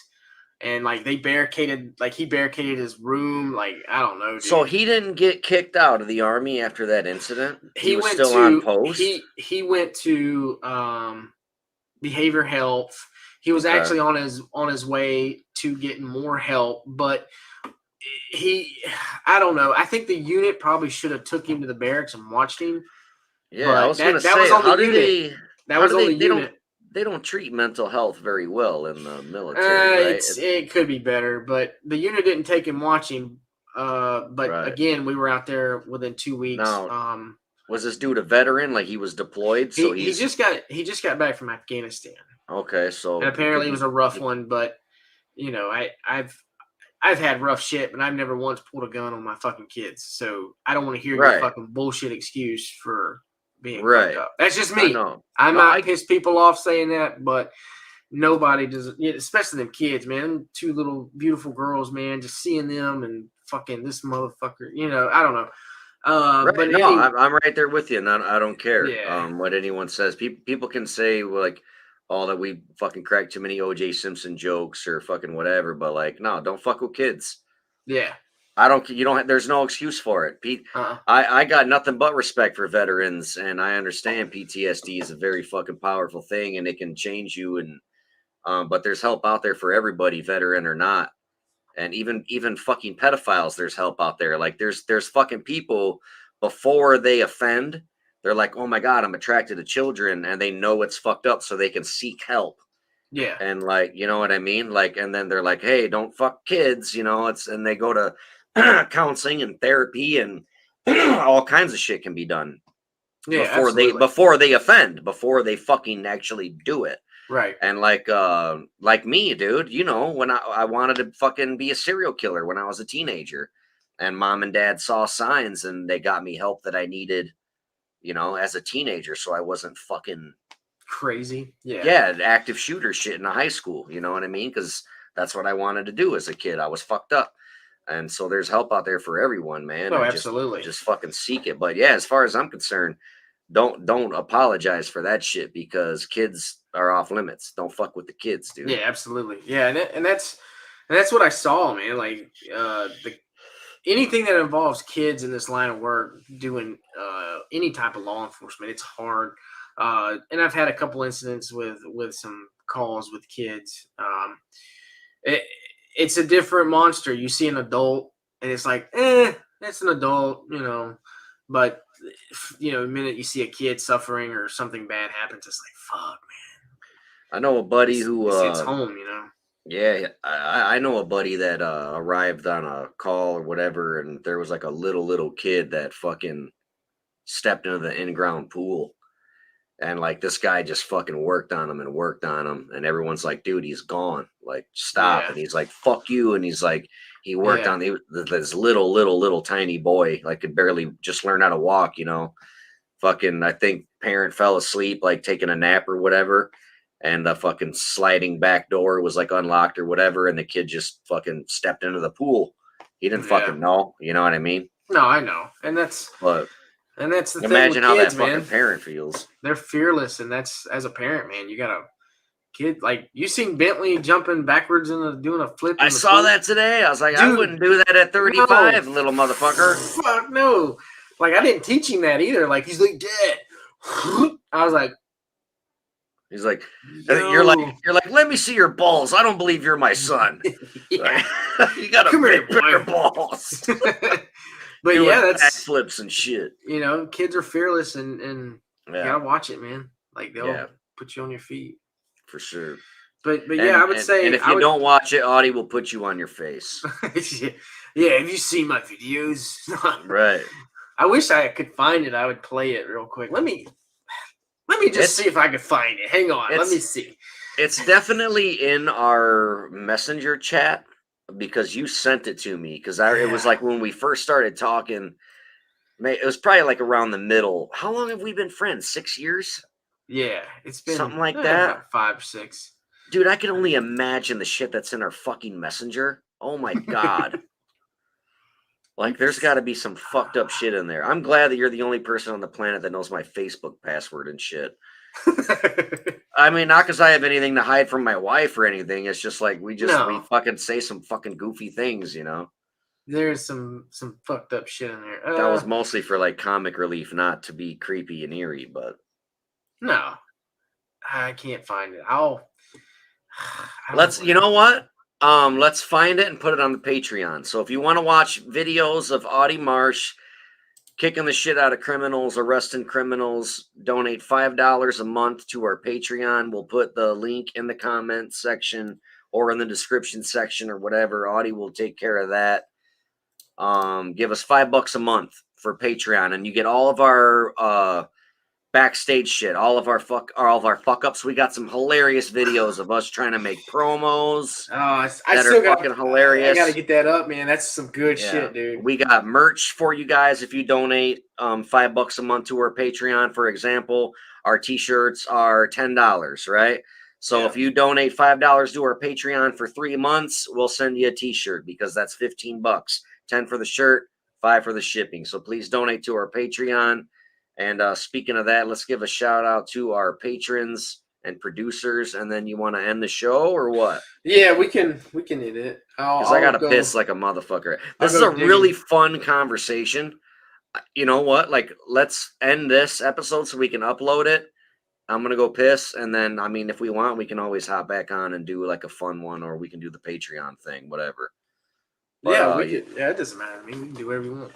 C: And like he barricaded his room. Like, I don't know, dude.
B: So he didn't get kicked out of the army after that incident? He was still on post?
C: He went to behavior health. He was actually on his way to getting more help, but I don't know. I think the unit probably should have took him to the barracks and watched him.
B: Yeah, I was going to say, how do they?
C: That was on the unit.
B: They don't treat mental health very well in the military, right?
C: It could be better, but the unit didn't take him watching. But again, we were out there within 2 weeks.
B: Now, was this dude a veteran? Like he was deployed? So
C: he just got back from Afghanistan.
B: Okay, so
C: and apparently it was a rough one, but I've had rough shit, but I've never once pulled a gun on my fucking kids. So I don't want to hear your fucking bullshit excuse for being fucked up. That's just me. I'm not piss people off saying that, but nobody does, especially them kids, man. 2 little beautiful girls, man. Just seeing them and fucking this motherfucker. I don't know. But
B: no, I'm right there with you, and I don't care what anyone says. People can say like, "Oh, that we fucking cracked too many O.J. Simpson jokes or fucking whatever," but like, no, don't fuck with kids.
C: Yeah.
B: I don't. You don't. There's no excuse for it, Pete. I got nothing but respect for veterans, and I understand PTSD is a very fucking powerful thing, and it can change you. And but there's help out there for everybody, veteran or not. And even fucking pedophiles, there's help out there. Like there's fucking people before they offend, they're like, oh my God, I'm attracted to children, and they know it's fucked up, so they can seek help.
C: Yeah.
B: And like, you know what I mean? Like, and then they're like, hey, don't fuck kids, and they go to counseling and therapy and all kinds of shit can be done before they offend, before they fucking actually do it.
C: Right.
B: And like me, dude, when I wanted to fucking be a serial killer when I was a teenager, and mom and dad saw signs and they got me help that I needed, as a teenager. So I wasn't fucking
C: crazy.
B: Yeah. Active shooter shit in high school. You know what I mean? Because that's what I wanted to do as a kid. I was fucked up. And so there's help out there for everyone, man.
C: Oh, absolutely.
B: Just fucking seek it. But yeah, as far as I'm concerned, don't apologize for that shit, because kids are off limits. Don't fuck with the kids, dude.
C: Yeah, absolutely. Yeah, and that's what I saw, man. Like anything that involves kids in this line of work, doing any type of law enforcement, it's hard. And I've had a couple incidents with some calls with kids. It's a different monster. You see an adult, and it's like, it's an adult, But the minute you see a kid suffering or something bad happens, it's like, fuck, man.
B: I know a buddy who
C: it's home,
B: Yeah, I know a buddy that arrived on a call or whatever, and there was like a little kid that fucking stepped into the in-ground pool, And like this guy just fucking worked on him and worked on him, and everyone's like, dude, he's gone. Like, stop.
C: Yeah.
B: And he's like, fuck you. And he's like, he worked on this little tiny boy, like could barely just learn how to walk, you know. Fucking, I think parent fell asleep, like taking a nap or whatever, and the fucking sliding back door was like unlocked or whatever, and the kid just fucking stepped into the pool. He didn't fucking know, you know what I mean?
C: No, I know, and that's
B: But
C: the thing.
B: imagine
C: with
B: how
C: kids,
B: that fucking
C: man.
B: parent feels.
C: They're fearless, and that's as a parent, man. You got a kid like you seen Bentley jumping backwards and doing a flip.
B: I saw that today. I was like, dude, I wouldn't do that at 35, little motherfucker.
C: Fuck no. Like, I didn't teach him that either. Like, he's like, Dad. I was like,
B: he's like, you're like, let me see your balls. I don't believe you're my son.
C: Yeah.
B: You got a bigger balls.
C: But
B: doing
C: that's
B: backflips and shit.
C: You know, kids are fearless, and you gotta watch it, man. Like, they'll put you on your feet
B: for sure.
C: But I would say,
B: and if you don't watch it, Audie will put you on your face.
C: Yeah, have you seen my videos?
B: Right.
C: I wish I could find it. I would play it real quick. Let me just see if I can find it. Hang on. Let me see.
B: It's definitely in our messenger chat because you sent it to me. Because it was like when we first started talking. It was probably like around the middle. How long have we been friends? 6 years?
C: Yeah, it's been
B: something like that.
C: About 5, 6.
B: Dude, I can only imagine the shit that's in our fucking messenger. Oh my God. Like, there's got to be some fucked up shit in there. I'm glad that you're the only person on the planet that knows my Facebook password and shit. I mean, not because I have anything to hide from my wife or anything. It's just like we fucking say some fucking goofy things, you know?
C: There's some fucked up shit in there.
B: That was mostly for like comic relief, not to be creepy and eerie, but.
C: No, I can't find it.
B: You know what? Let's find it and put it on the Patreon. So if you want to watch videos of Audie Marsh kicking the shit out of criminals, arresting criminals, donate $5 a month to our Patreon. We'll put the link in the comments section or in the description section or whatever. Audie will take care of that. Give us $5 a month for Patreon, and you get all of our backstage shit, all of our fuck ups. We got some hilarious videos of us trying to make promos.
C: I
B: that
C: still
B: are fucking hilarious.
C: I gotta get that up, man. That's some good shit, dude.
B: We got merch for you guys if you donate $5 a month to our Patreon. For example, our t-shirts are $10, right? So if you donate $5 to our Patreon for 3 months, we'll send you a t-shirt because that's $15. $10 for the shirt, $5 for the shipping. So please donate to our Patreon. And speaking of that, let's give a shout out to our patrons and producers. And then you want to end the show or what?
C: Yeah, we can end it.
B: Because I got to piss like a motherfucker. This is a really fun conversation. You know what? Like, let's end this episode so we can upload it. I'm going to go piss. And then, I mean, if we want, we can always hop back on and do like a fun one, or we can do the Patreon thing, whatever. But,
C: it doesn't matter. I mean, we can do whatever we want.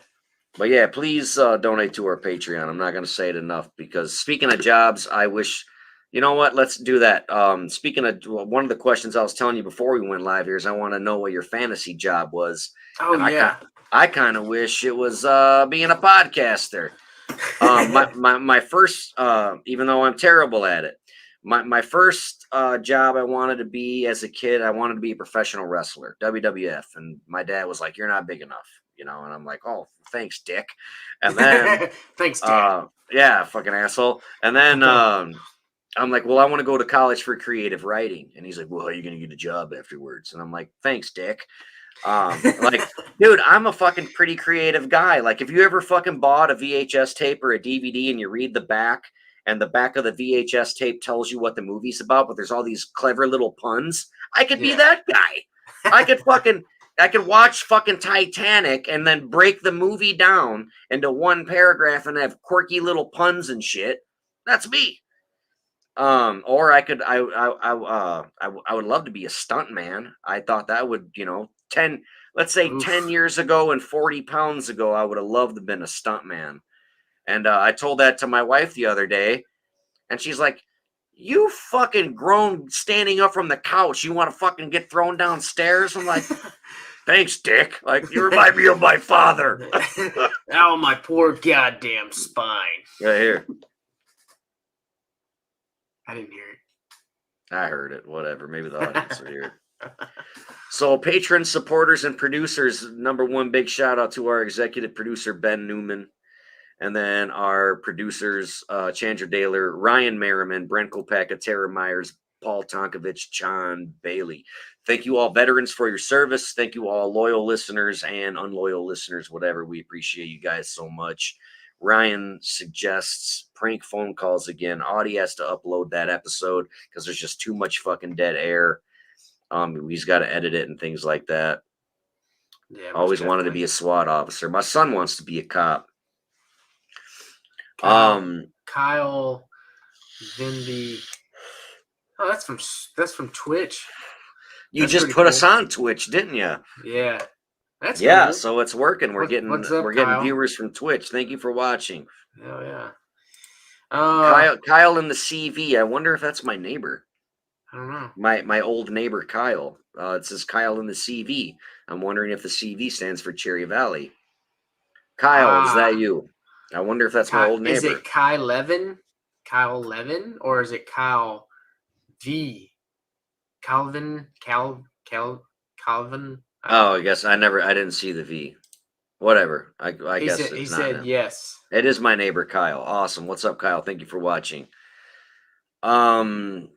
B: But yeah, please donate to our Patreon. I'm not going to say it enough because speaking of jobs, I wish, you know what? Let's do that. Speaking of one of the questions I was telling you before we went live here is I want to know what your fantasy job was.
C: Oh, yeah.
B: I kind of wish it was being a podcaster. My first, even though I'm terrible at it, my first job I wanted to be as a kid, I wanted to be a professional wrestler, WWF. And my dad was like, you're not big enough. You know, and I'm like, oh, thanks, Dick. And then,
C: thanks, Dick.
B: Yeah, fucking asshole. And then I'm like, well, I want to go to college for creative writing. And he's like, well, how are you going to get a job afterwards? And I'm like, thanks, Dick. Like, dude, I'm a fucking pretty creative guy. Like, if you ever fucking bought a VHS tape or a DVD and you read the back, and the back of the VHS tape tells you what the movie's about, but there's all these clever little puns, I could be that guy. I could watch fucking Titanic and then break the movie down into one paragraph and have quirky little puns and shit. That's me. Or I would love to be a stunt man. I thought that would, 10 years ago and 40 pounds ago, I would have loved to have been a stunt man. And I told that to my wife the other day, and she's like, you fucking grown standing up from the couch. You want to fucking get thrown downstairs? I'm like, thanks, Dick. Like, you remind me of my father.
C: Oh, my poor goddamn spine.
B: Right here.
C: I didn't hear it.
B: I heard it. Whatever. Maybe the audience will hear it. So, patrons, supporters, and producers, number one, big shout out to our executive producer, Ben Newman. And then our producers, Chandra Daler, Ryan Merriman, Brent Kopaka, Tara Myers, Paul Tonkovich, John Bailey. Thank you all, veterans, for your service. Thank you all, loyal listeners and unloyal listeners, whatever. We appreciate you guys so much. Ryan suggests prank phone calls again. Audie has to upload that episode because there's just too much fucking dead air. He's got to edit it and things like that.
C: Yeah,
B: Always wanted to be a SWAT officer. My son wants to be a cop.
C: Kyle Vindy. Oh, that's from Twitch.
B: You
C: That's
B: just
C: pretty
B: put
C: cool.
B: us on Twitch, didn't you?
C: Yeah. That's
B: Yeah,
C: cool.
B: so it's working. We're getting
C: what's up,
B: getting
C: Kyle?
B: viewers from Twitch. Thank you for watching.
C: Oh yeah.
B: Kyle in the CV. I wonder if that's my neighbor.
C: I don't know.
B: My old neighbor Kyle. It says Kyle in the CV. I'm wondering if the CV stands for Cherry Valley. Kyle, is that you? I wonder if that's my old neighbor.
C: Is it Kyle Levin? Kyle Levin? Or is it Kyle V? Calvin? Calvin?
B: Oh, I guess I didn't see the V. Whatever. I guess it's
C: he
B: not
C: said
B: him.
C: yes.
B: It is my neighbor Kyle. Awesome. What's up, Kyle? Thank you for watching. Ryan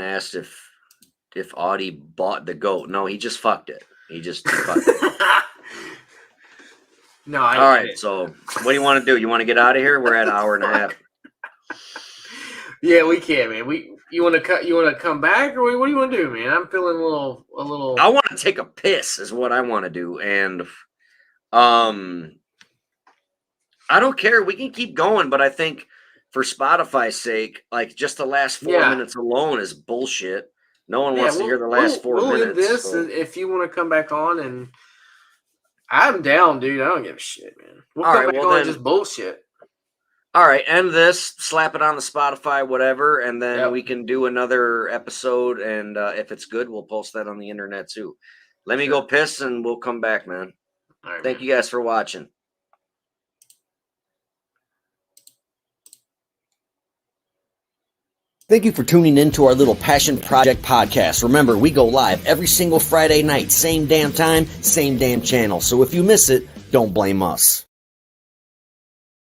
B: asked if Audie bought the goat. No, he just fucked it. He just fucked it.
C: No,
B: All right. So, what do you want to do? You want to get out of here? We're at an hour and a half.
C: Yeah, we can, man. You want to come back, or what do you want to do, man? I'm feeling a little.
B: I want to take a piss, is what I want to do, and I don't care. We can keep going, but I think for Spotify's sake, like just the last 4 minutes alone is bullshit. No one wants to hear the last 4 minutes.
C: End this if you want to come back on, and I'm down, dude. I don't give a shit, man. We'll
B: All
C: come
B: right,
C: back
B: well
C: on
B: then-
C: just bullshit.
B: All right, end this, slap it on the Spotify, whatever, and then
C: Yep.
B: we can do another episode. And if it's good, we'll post that on the internet too. Let me go piss, and we'll come back, man.
C: All right,
B: Thank
C: man.
B: you guys for watching.
A: Thank you for tuning in to our little Passion Project podcast. Remember, we go live every single Friday night, same damn time, same damn channel. So if you miss it, don't blame us.